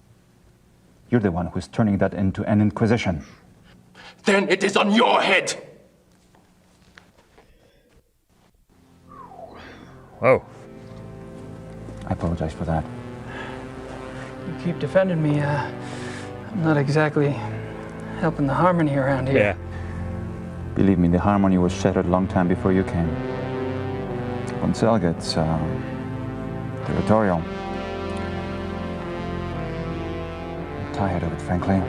You're the one who's turning that into an inquisition. Then it is on your head. Whoa. I apologize for that. You keep defending me. I'm not exactly helping the harmony around here. Yeah. Believe me, the harmony was shattered a long time before you came. Von Zell gets territorial. I'm tired of it, frankly.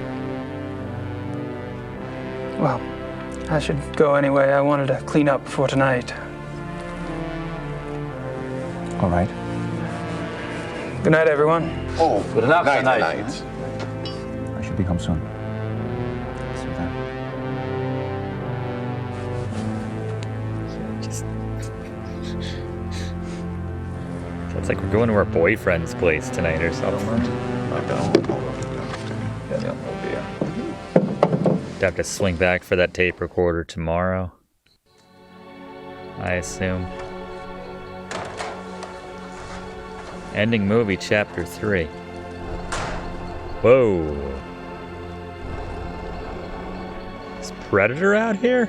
Well, I should go anyway. I wanted to clean up before tonight. All right. Good night, everyone. Oh, Good enough night, tonight. night. I should be home soon. See you then. Sounds like we're going to our boyfriend's place tonight or something. Have to swing back for that tape recorder tomorrow, I assume. Ending movie, chapter 3. Whoa. Is Predator out here?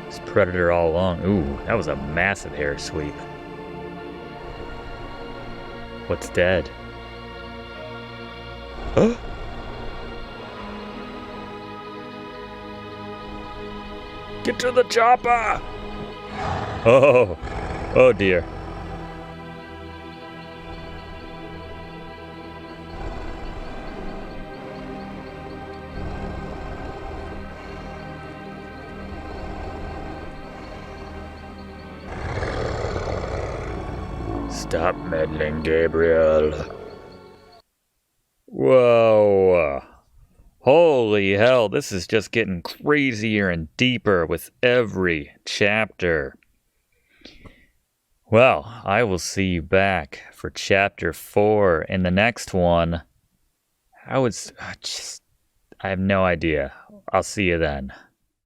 It's Predator all along. Ooh, that was a massive hair sweep. What's dead? Huh? Get to the chopper! Oh, oh dear. Stop meddling, Gabriel. Whoa. Holy hell, this is just getting crazier and deeper with every chapter. Well, I will see you back for chapter 4 in the next one. I have no idea. I'll see you then.